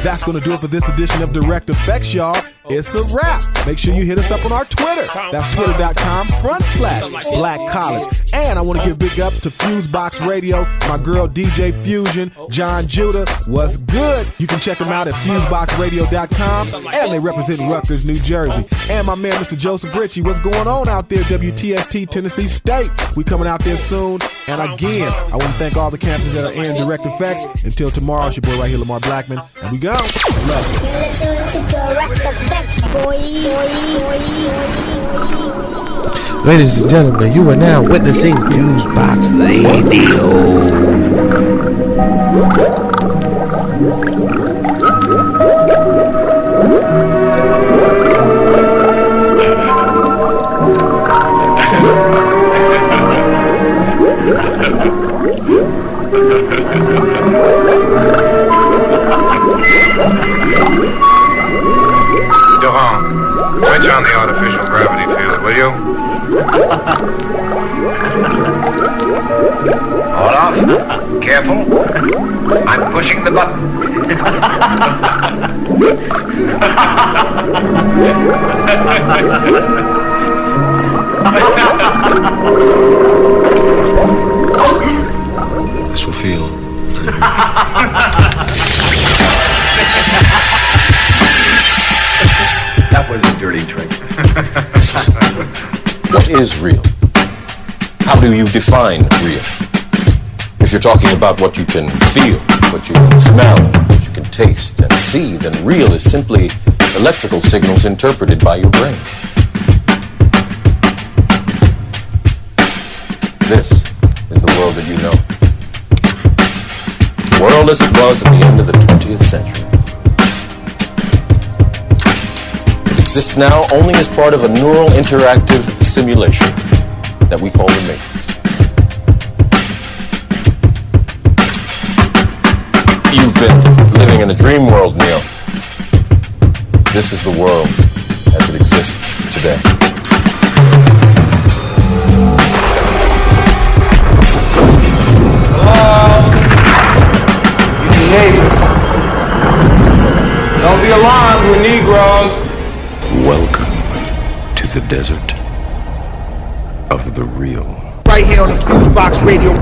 That's going to do it for this edition of Direct Effects, y'all. It's a wrap. Make sure you hit us up on our Twitter. That's twitter.com/Black College. And I want to give big ups to FuseBox Radio, my girl DJ Fusion Jon Judah. What's good? You can check them out at FuseBoxRadio.com. And they represent Rutgers, New Jersey. And my man, Mr. Joseph Ritchie. What's going on out there, WTST, Tennessee State? We coming out there soon. And again, I want to thank all the campuses that are in Direct Effects. Until tomorrow, it's your boy right here, Lamar Blackman. And we go. Love it. You're listening to Direct Effects, boy. Ladies and gentlemen, you are now witnessing FuseBox Radio. Durand, switch on the artificial gravity field, will you? Hold off. Careful. I'm pushing the button. This will feel is real? How do you define real? If you're talking about what you can feel, what you can smell, what you can taste and see, then real is simply electrical signals interpreted by your brain. This is the world that you know. The world as it was at the end of the 20th century. It exists now only as part of a neural interactive simulation that we call the Matrix. You've been living in a dream world, Neil. This is the world as it exists today. Hello? You can neighbors. Don't be alarmed, we're Negroes. Welcome to the desert of the real. Right here on the FuseBox Radio.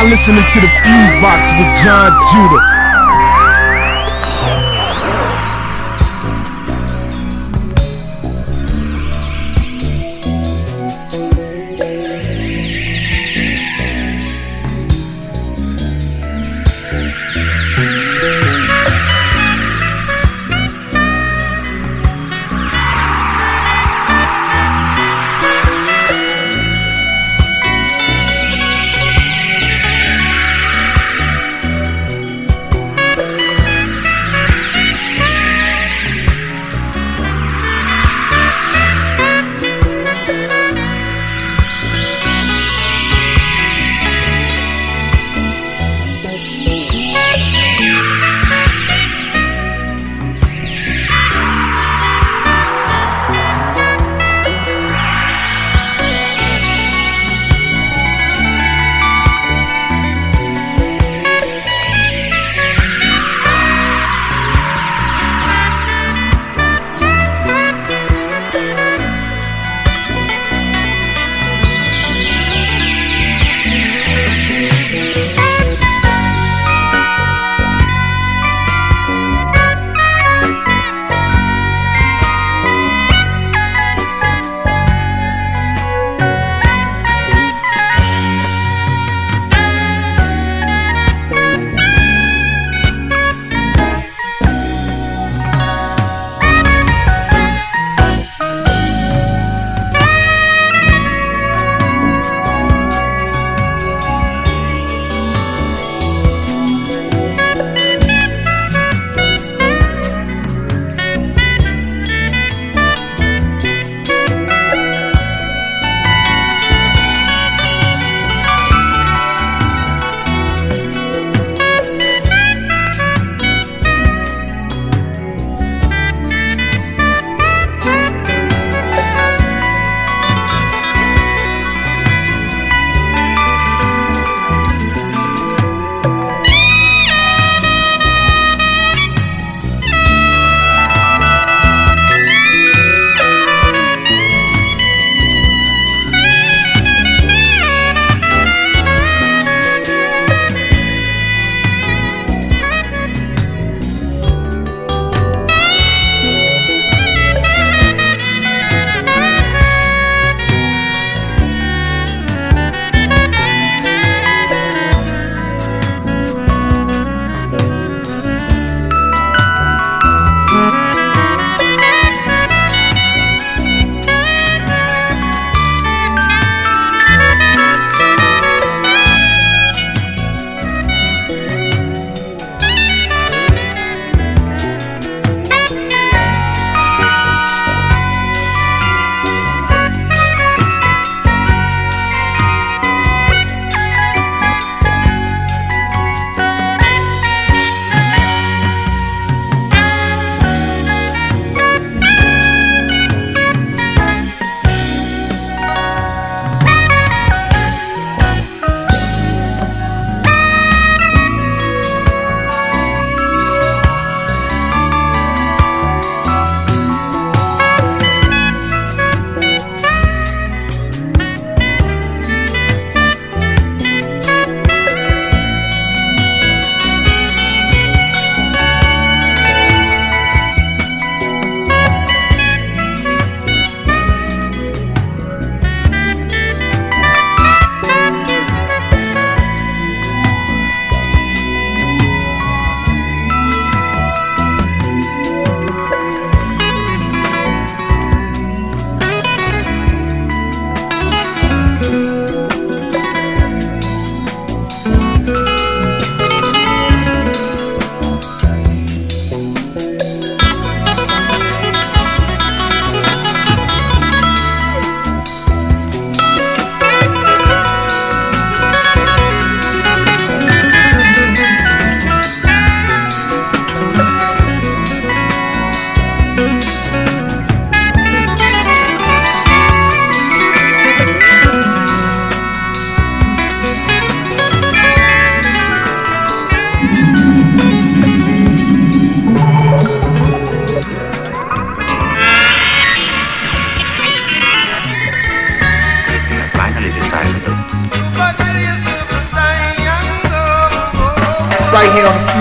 Listening to the FuseBox with Jon Judah.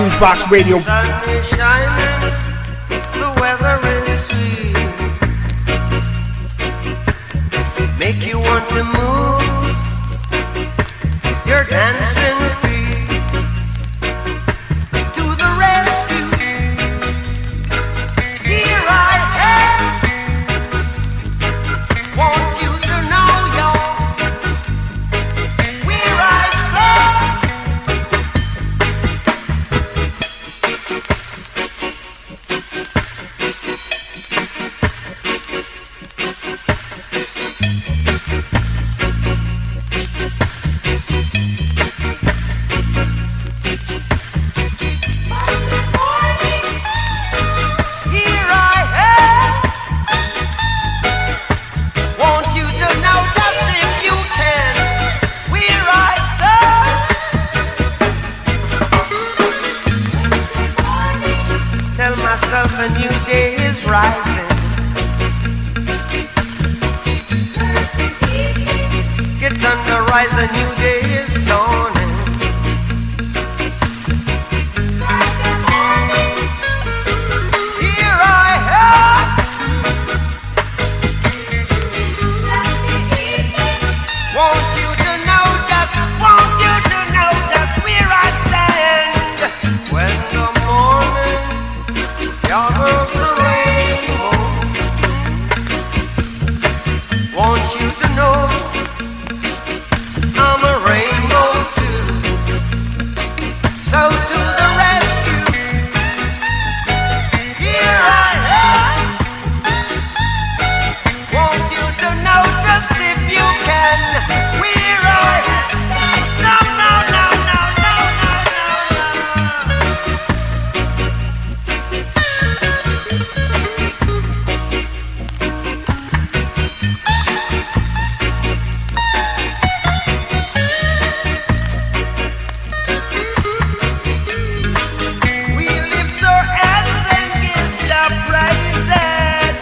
FuseBox Radio. Sun is shining, the weather is sweet. Make you want to move your dancing feet to the rescue. Here I am. Want you to know, y'all, where I stand. Here I am. Want you to know just if you can where I stand. Tell myself a new day is rising. Get under, rise, a new day is dawning. Here I am. Want you to know just where I stand. When the morning gathers the rainbow, want you to know I'm a rainbow too. So to the rescue, here I am. Want you to know just if you can where I stand. No, no, no, no, no, we lift our hands and give the praises.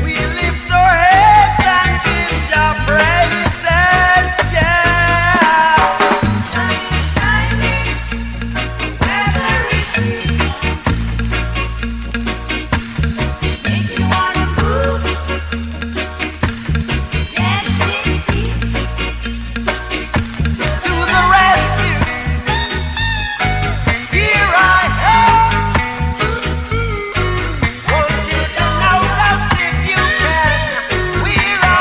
We lift our heads and give the praises, yeah. Sun is shining, weather is sweet. Make you wanna move, dancing feet to the rescue. Here I am. Want you to know just if you can where I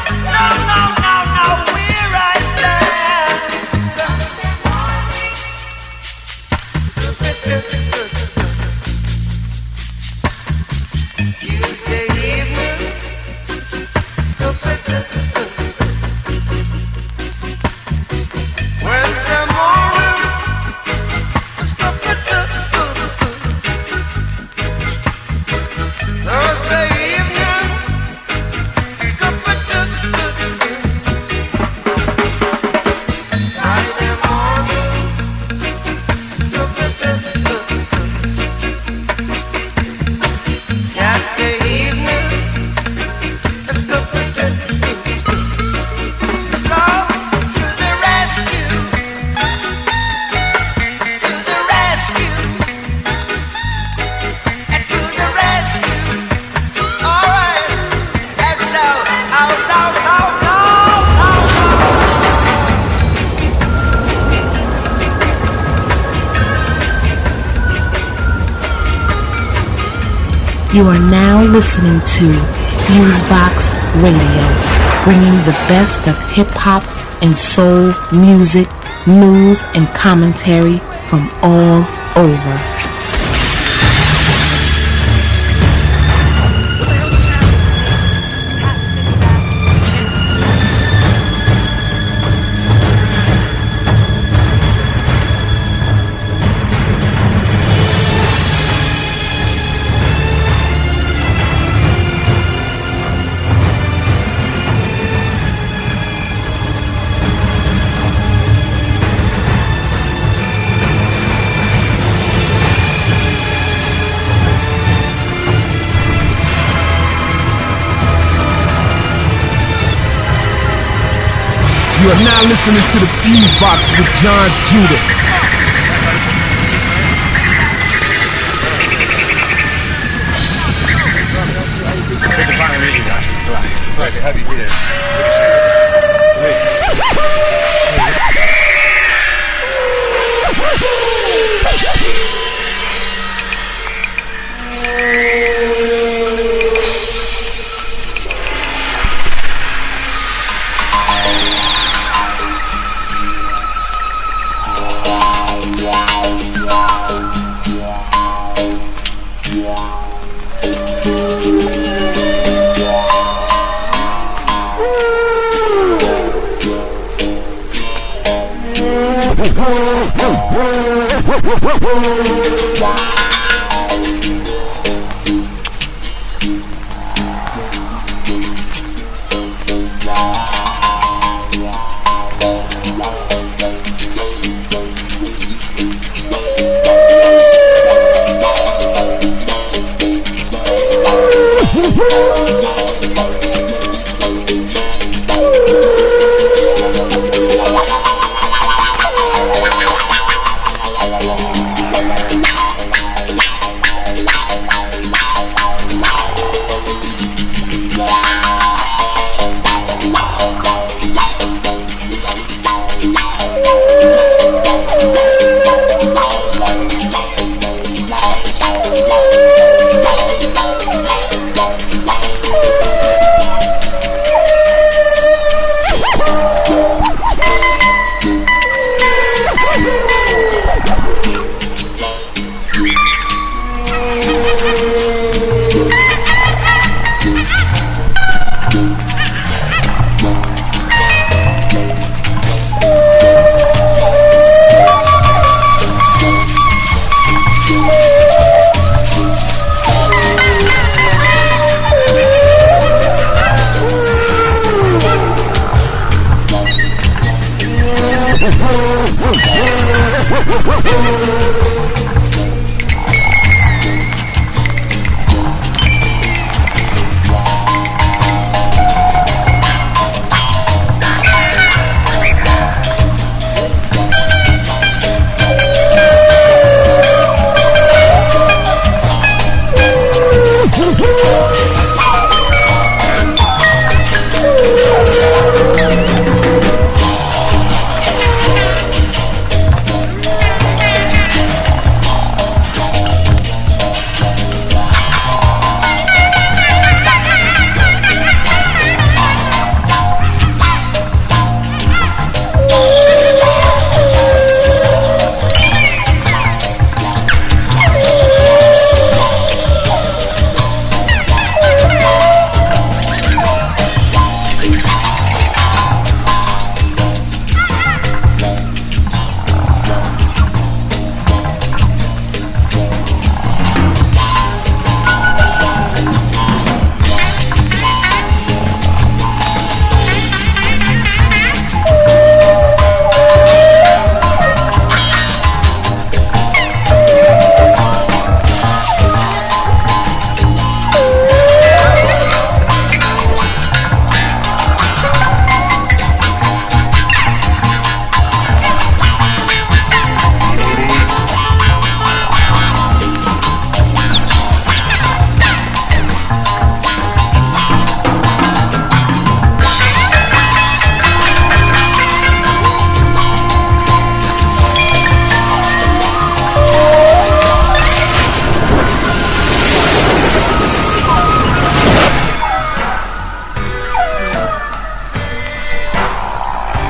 stand. No, no, no, no, where I stand. Tuesday evening. Wednesday morning. Thursday evening. Friday morning. Saturday evening. So to the rescue. To the rescue. And to the rescue. All right. Let's go. Out. You are now listening to FuseBox Radio, bringing the best of hip-hop and soul music, news, and commentary from all over. You are now listening to the FuseBox with Jon Judah. Right, how do you get it?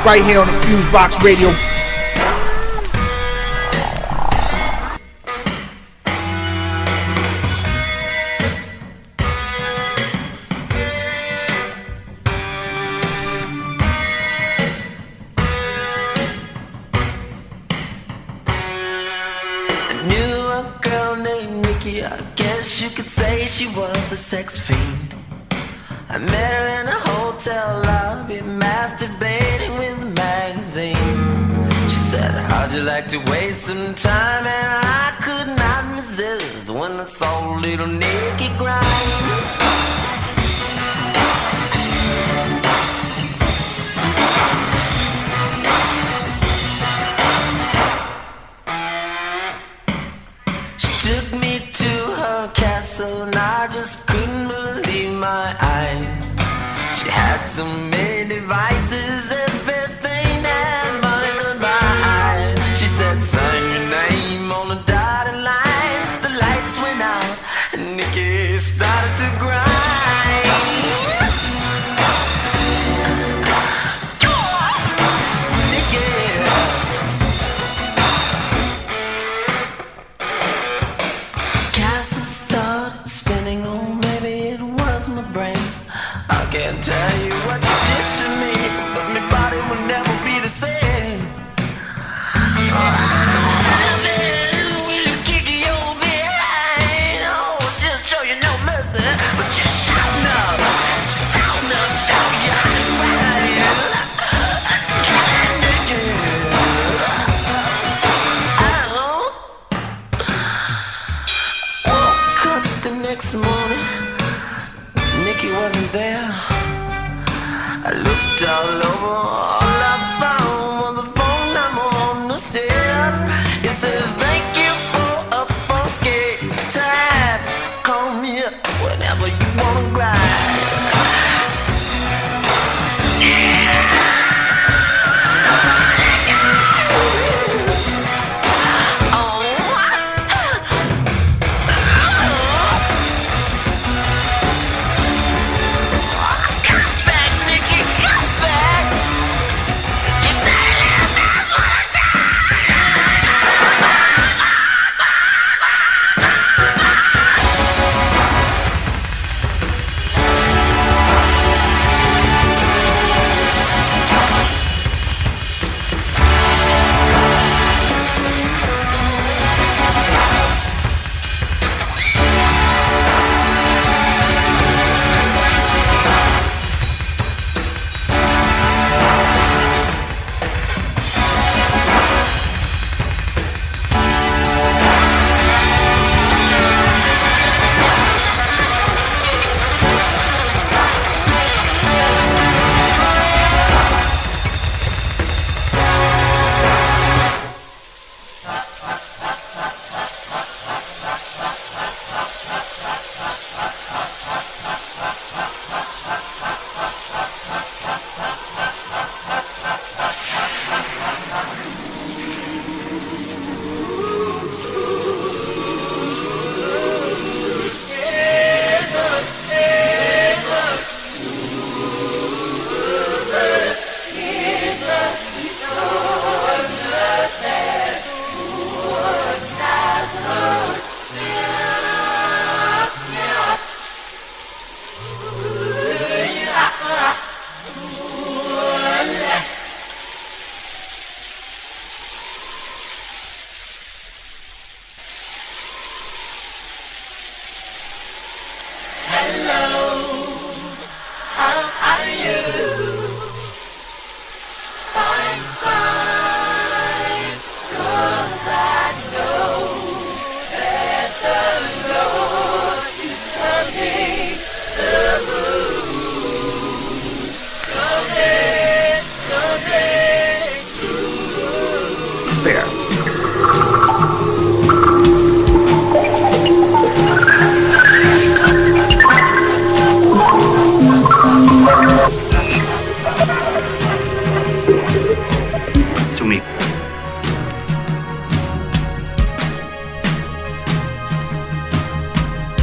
Right here on the FuseBox Radio. I guess you could say she was a sex fiend. I met her in a hotel lobby, masturbating with a magazine. She said, how'd you like to waste some time? And I could not resist when I saw a little naked grind. castle and I just couldn't believe my eyes. She had so many devices, everything that money could buy. She said, sign your name on the dotted line. The lights went out and Nikki started to grind. Can't tell you what you did to me, but my body will never be the same. Will you kick your behind? Oh, just show you no mercy, but just shout up, show you how to ride. Woke up the next morning, Nikki wasn't there. I looked all over, all I found was a phone number on the stairs. It said, thank you for a funky time. Call me up whenever you wanna grind.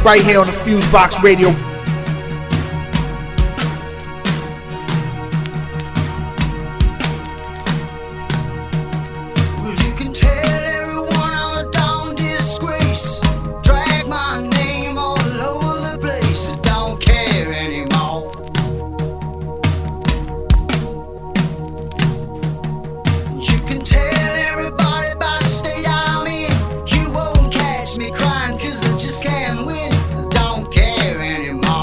Right here on the FuseBox Radio. Me crying 'cause I just can't win. I don't care anymore.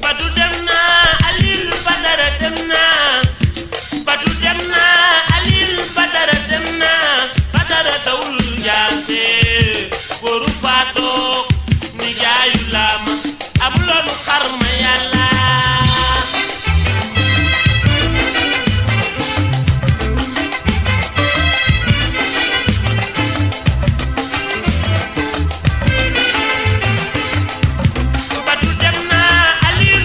Badu dem na Alil Badara dem na Badu dem na Alil Badara dem na Badara dawul jaase goru fato ni jaayu lama amulonu xarma yàlla Badu dem na Alil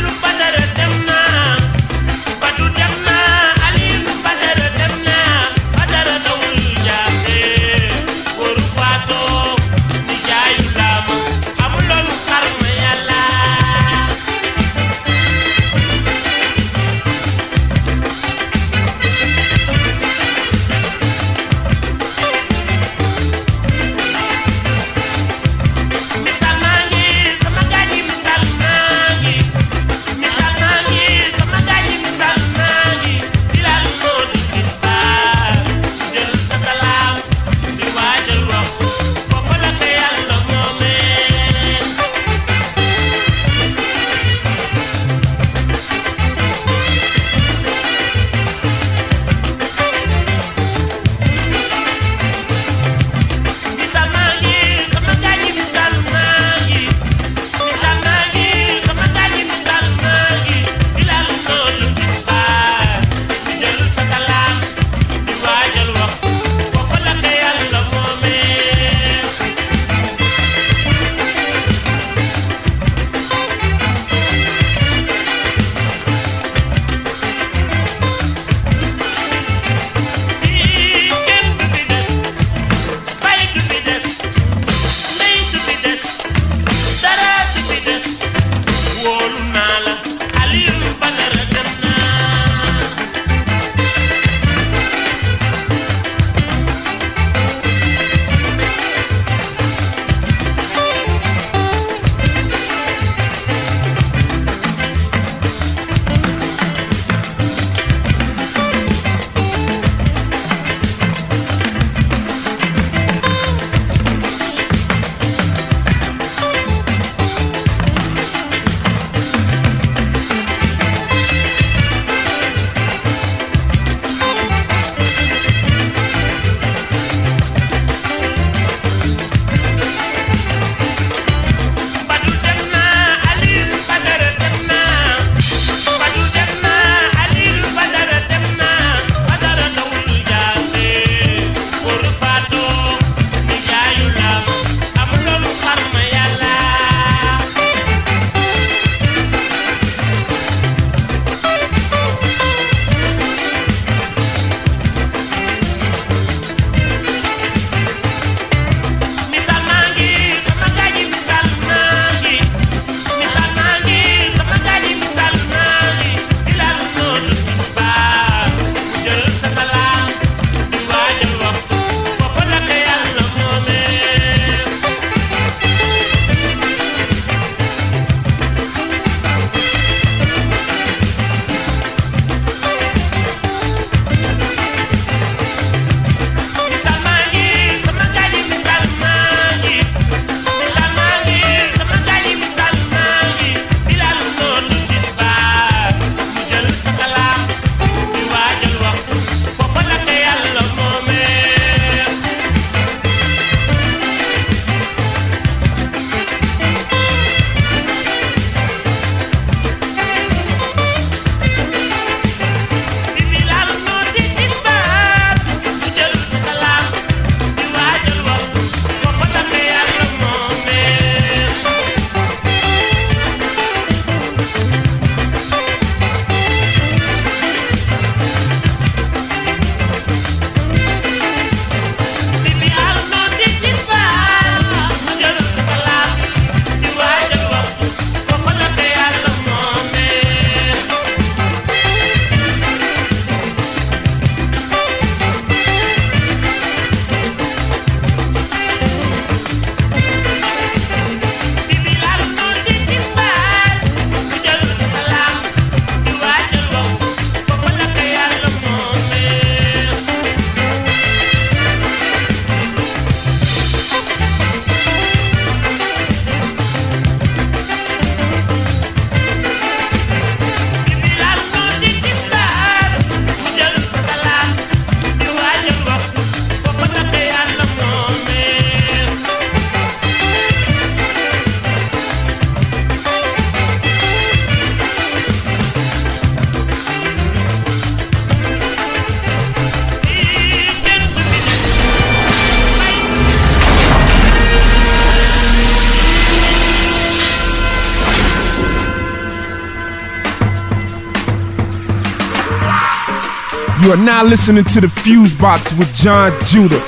You are now listening to the FuseBox with Jon Judah.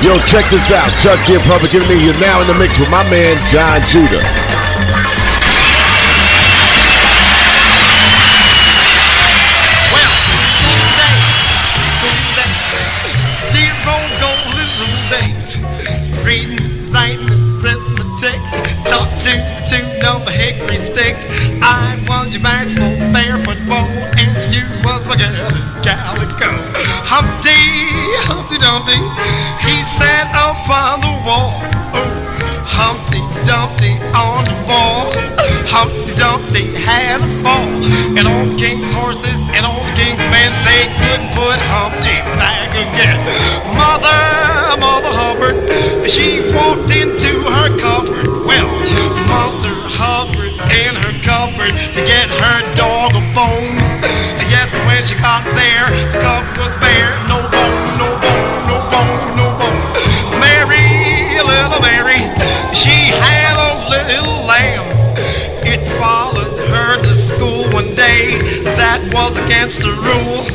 Yo, check this out. Chuck here, Public Enemy. You're now in the mix with my man, Jon Judah. I was your bashful barefoot boy, and you was my girl, Calico. Humpty, Humpty Dumpty, he sat up on the wall. Oh, Humpty Dumpty on the wall. Humpty Dumpty had a fall, and all the king's horses and all the king's men, they couldn't put Humpty back again. Mother Hubbard, she walked into her cupboard. Well, Mother Hubbard in her cupboard to get her dog a bone. And yes, when she got there, the cupboard was bare. No bone, no bone, no bone, no bone. Mary, little Mary, she had a little lamb. It followed her to school one day. That was against the rule,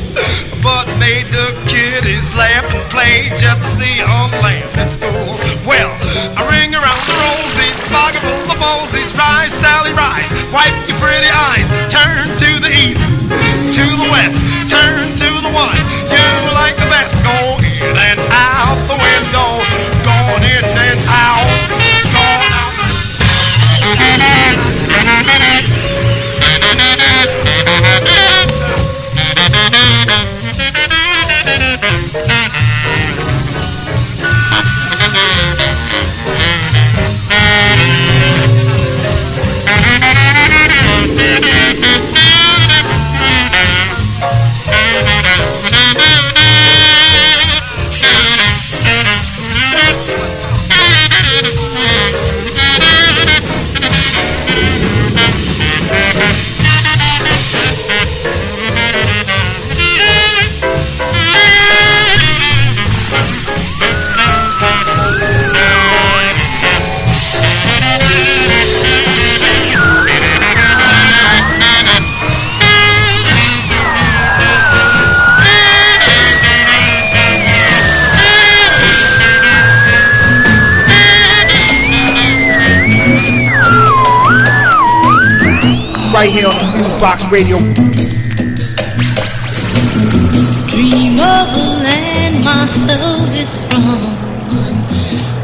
but made the kiddies laugh and play just to see a lamb at school. Well, I ring around the roses, pocket full of posies. Rise, Sally, rise, wipe your pretty eyes. Turn to the east, to the west, turn to the one you like the best. Go in and out the window, gone in and out, gone out. Right here on the FuseBox Radio. Dream of a land my soul is from.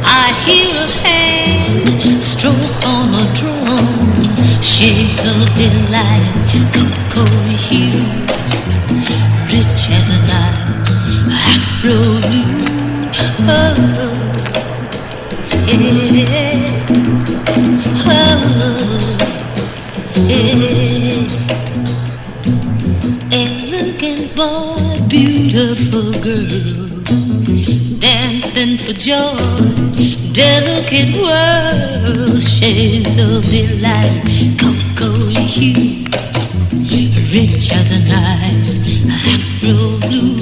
I hear a hand stroke on a drum. Shades of delight, cocoa hue, rich as a night, Afro blue. Oh, yeah. Oh, yeah. Elegant boy, beautiful girl, dancing for joy, delicate world, shades of delight, cocoa hue, rich as a night, Afro blue.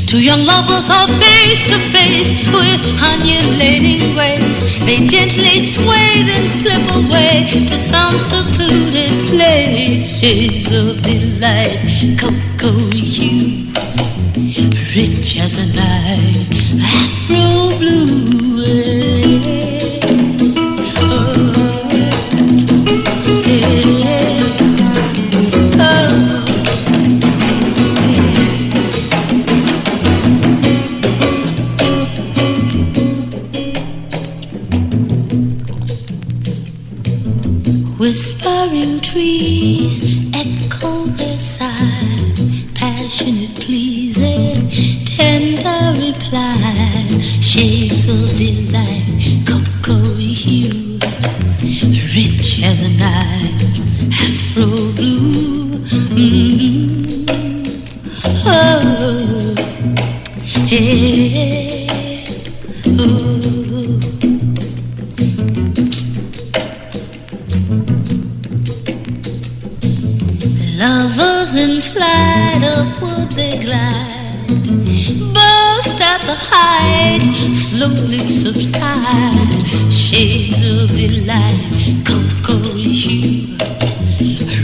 Two young lovers are face to face with undulating grace. They gently sway, then slip away to some secluded place. Shades of delight, cocoa hue, rich as a night, Afro blue. Oh, yeah. Oh. Whispering trees echo their sighs, passionate pleasing, tender replies, shades of delight, cocoa hue, rich as a night, Afro blue. Mm-hmm. Oh, yeah. Oh. Lovers in flight, upward they glide, burst at the height, slowly subside, shades of delight, cocoa hue,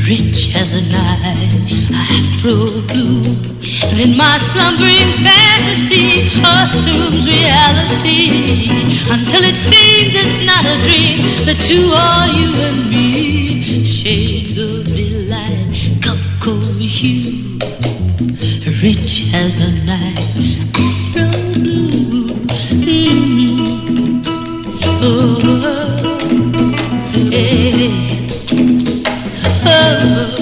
rich as a night, Afro blue. Then my slumbering fantasy assumes reality, until it seems it's not a dream, the two are you and me, shades of delight, cocoa hue, rich as a night, Afro blue. Mm-hmm. Oh, yeah. Oh.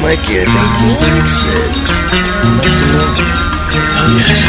My kid makes like 6. What's up? Oh, yes.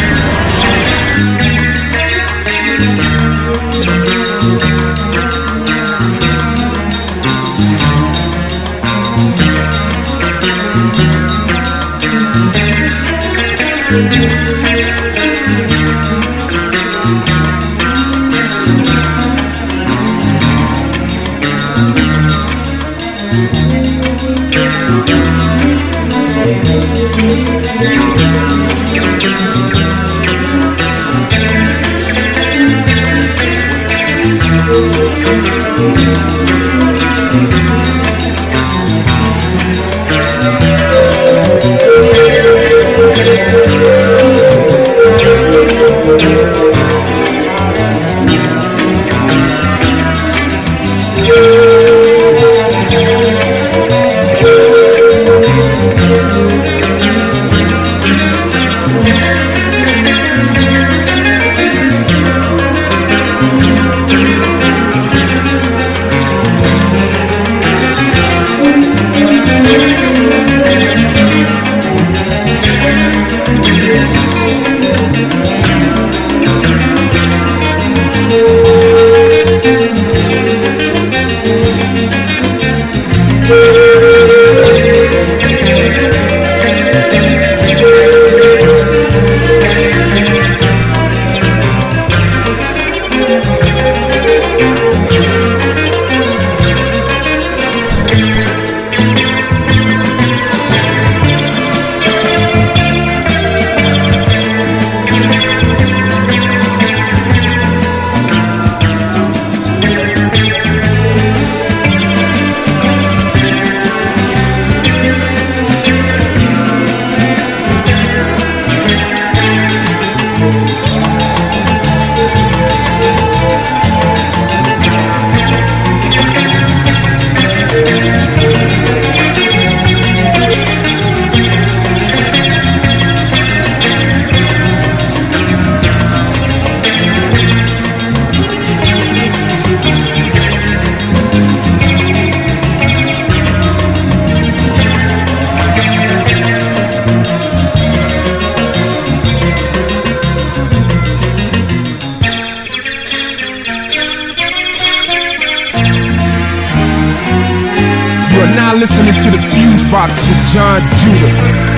to the FuseBox with Jon Judah.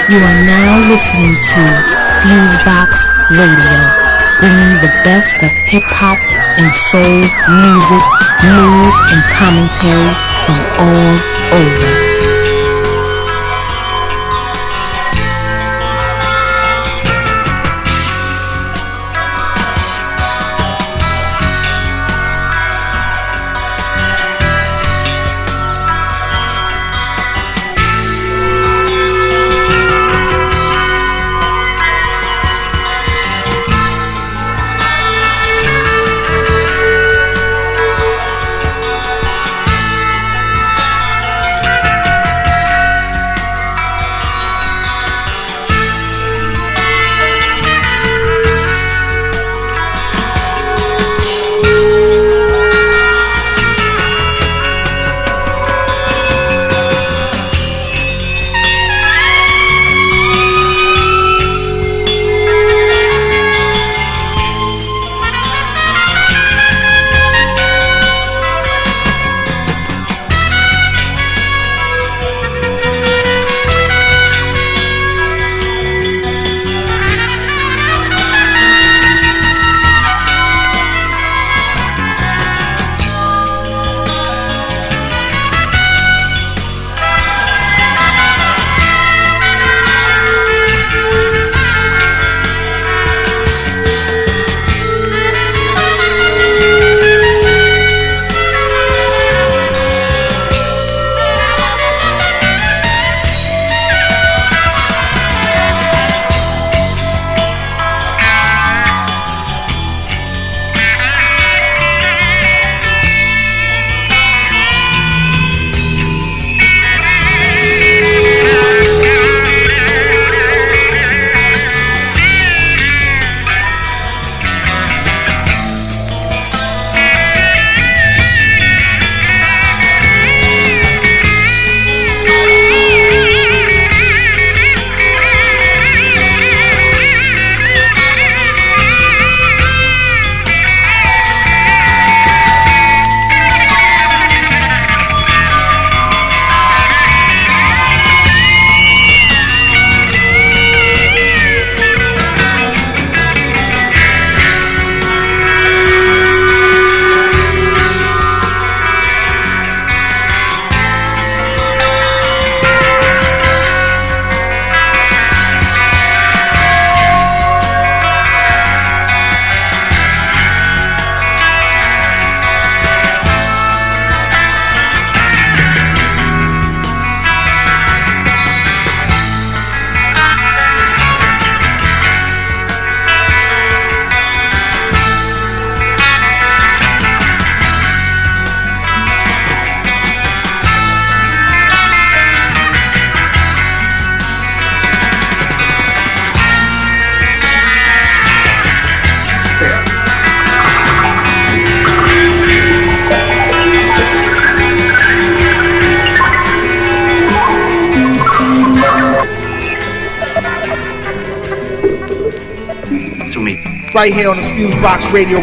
You are now listening to FuseBox Radio, bringing the best of hip-hop and soul music, news, and commentary from all over. right here on the FuseBox Radio.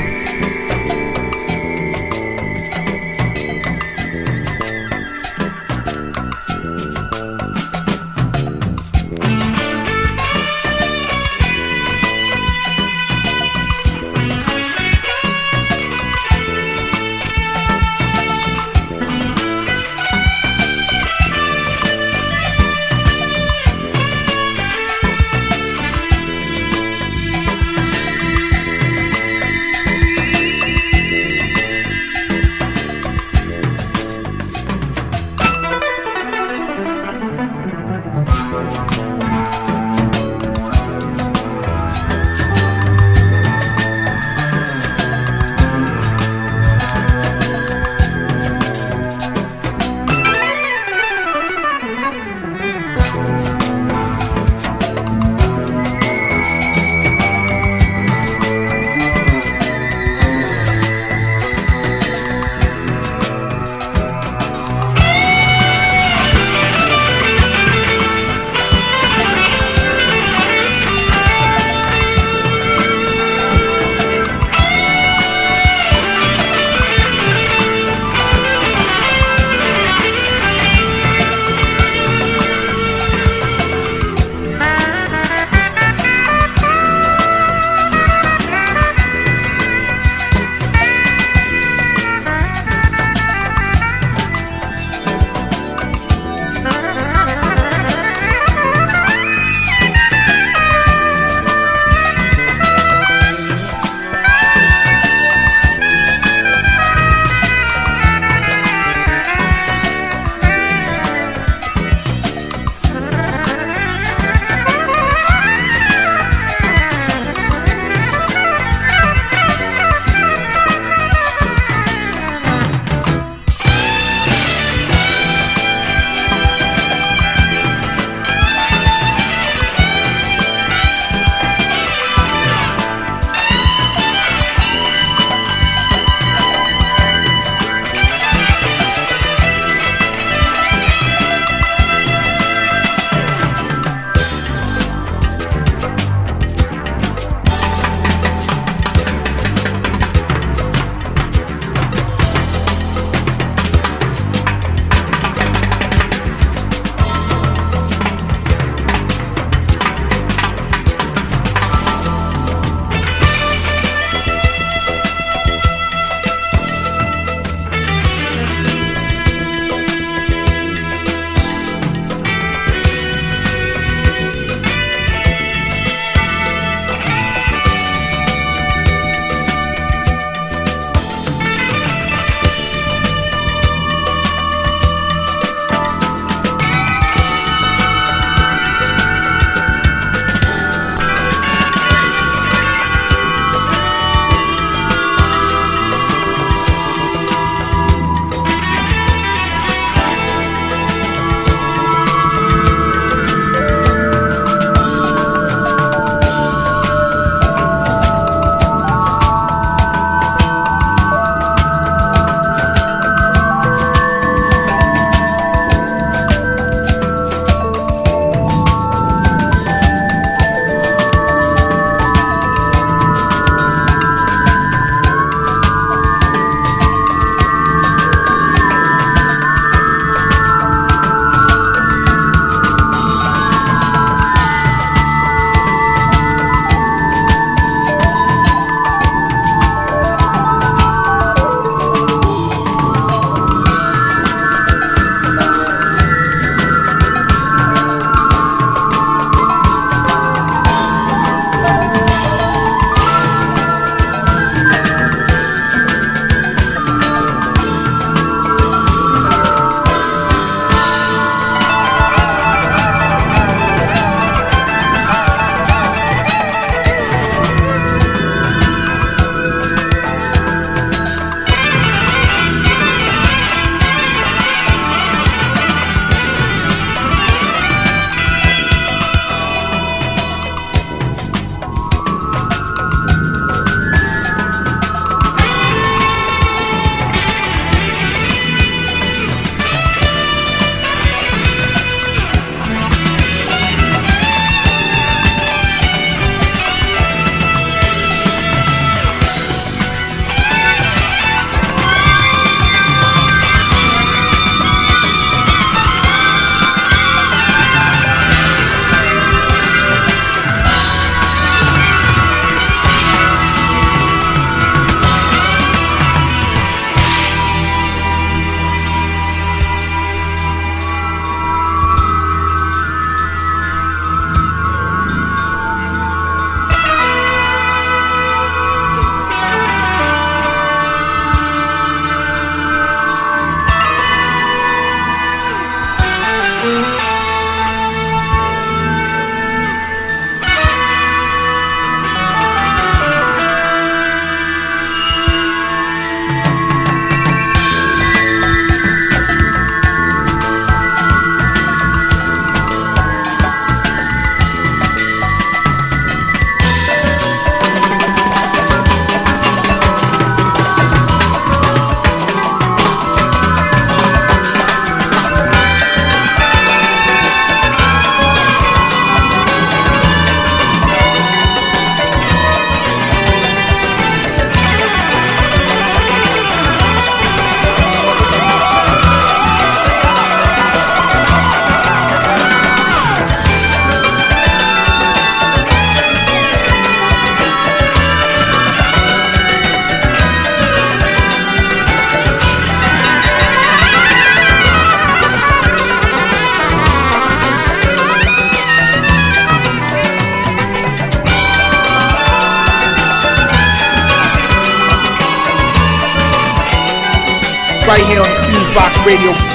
right here on the FuseBox Radio.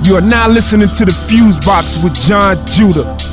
You are now listening to the FuseBox with Jon Judah.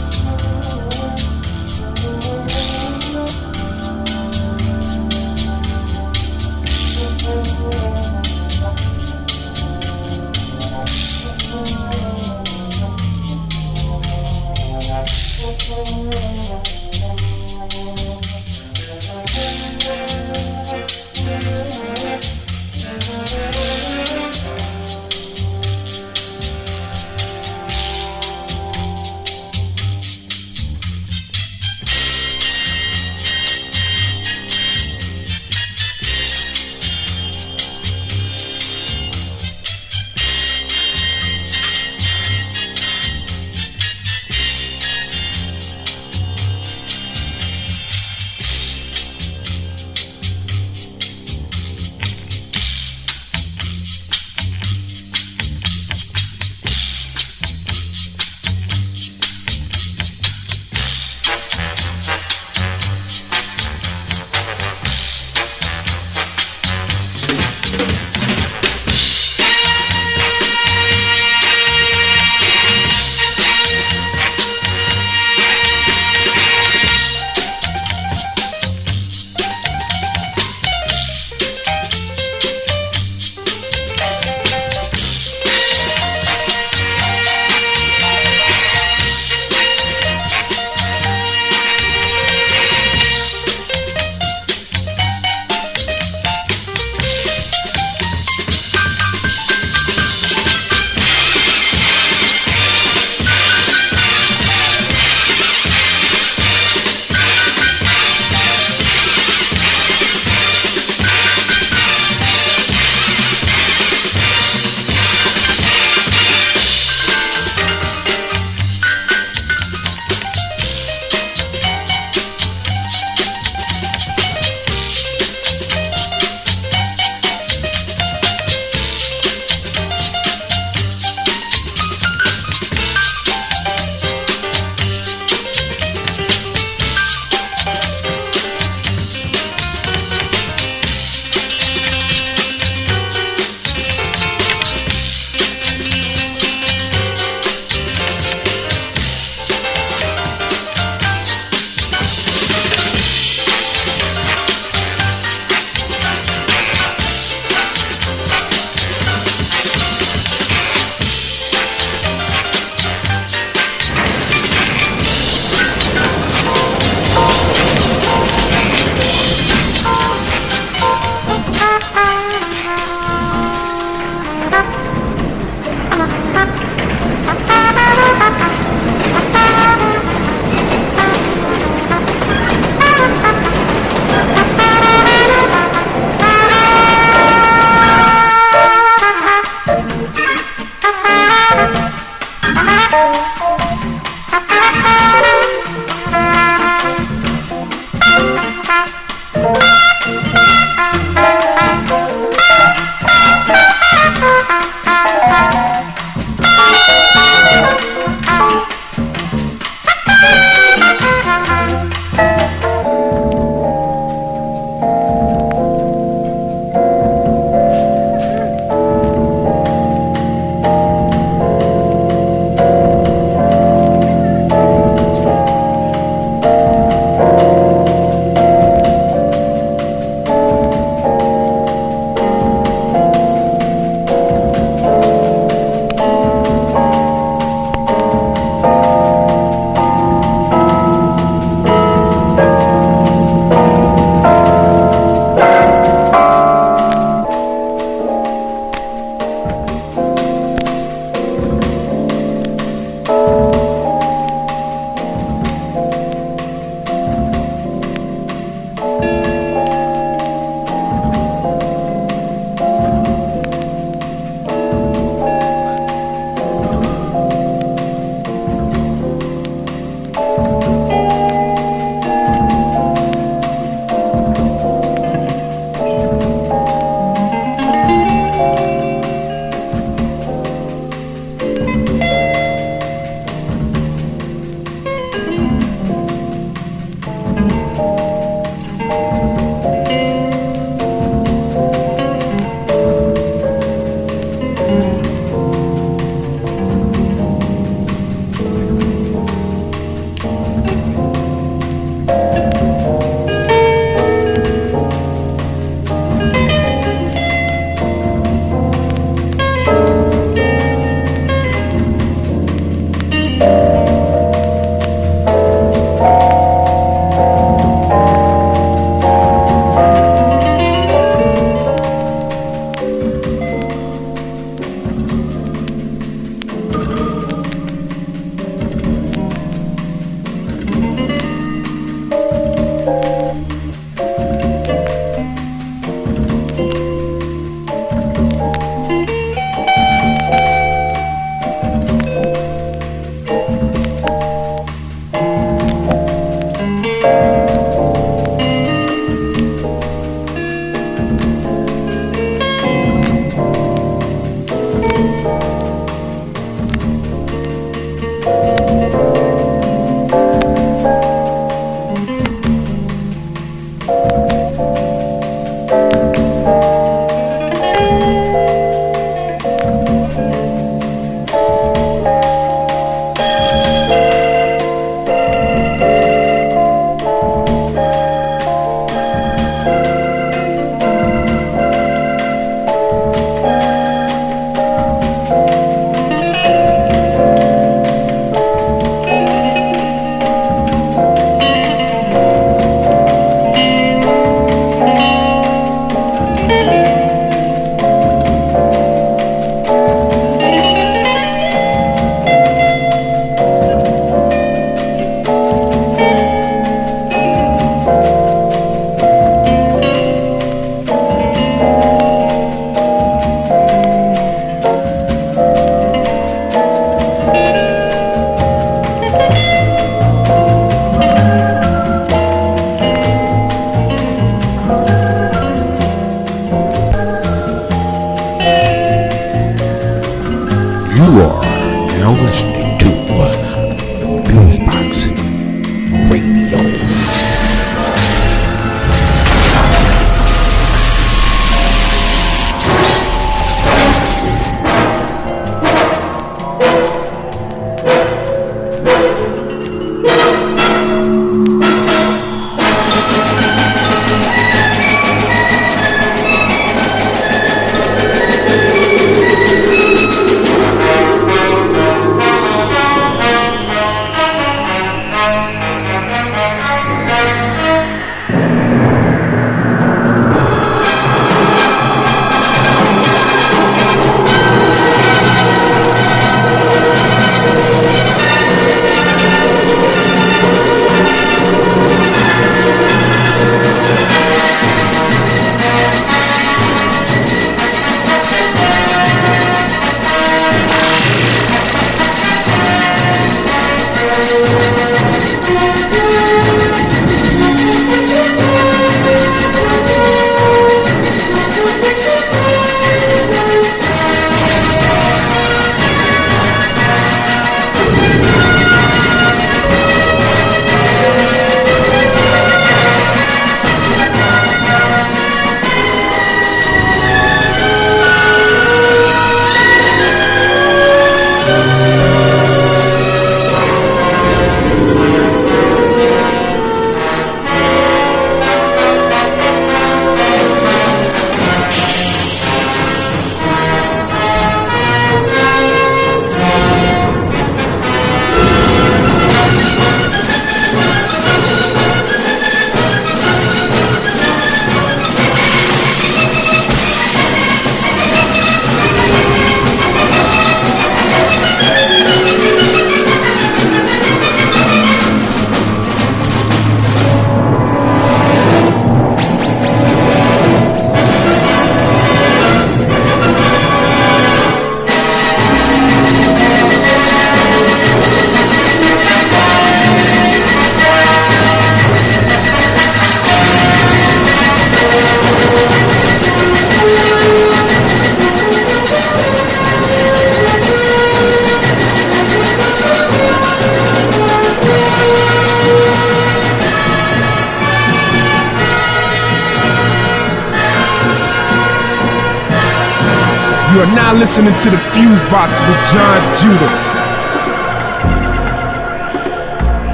You are now listening to the FuseBox with Jon Judah.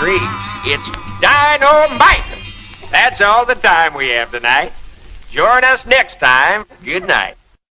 trees. It's dynamite! That's all the time we have tonight. Join us next time. Good night.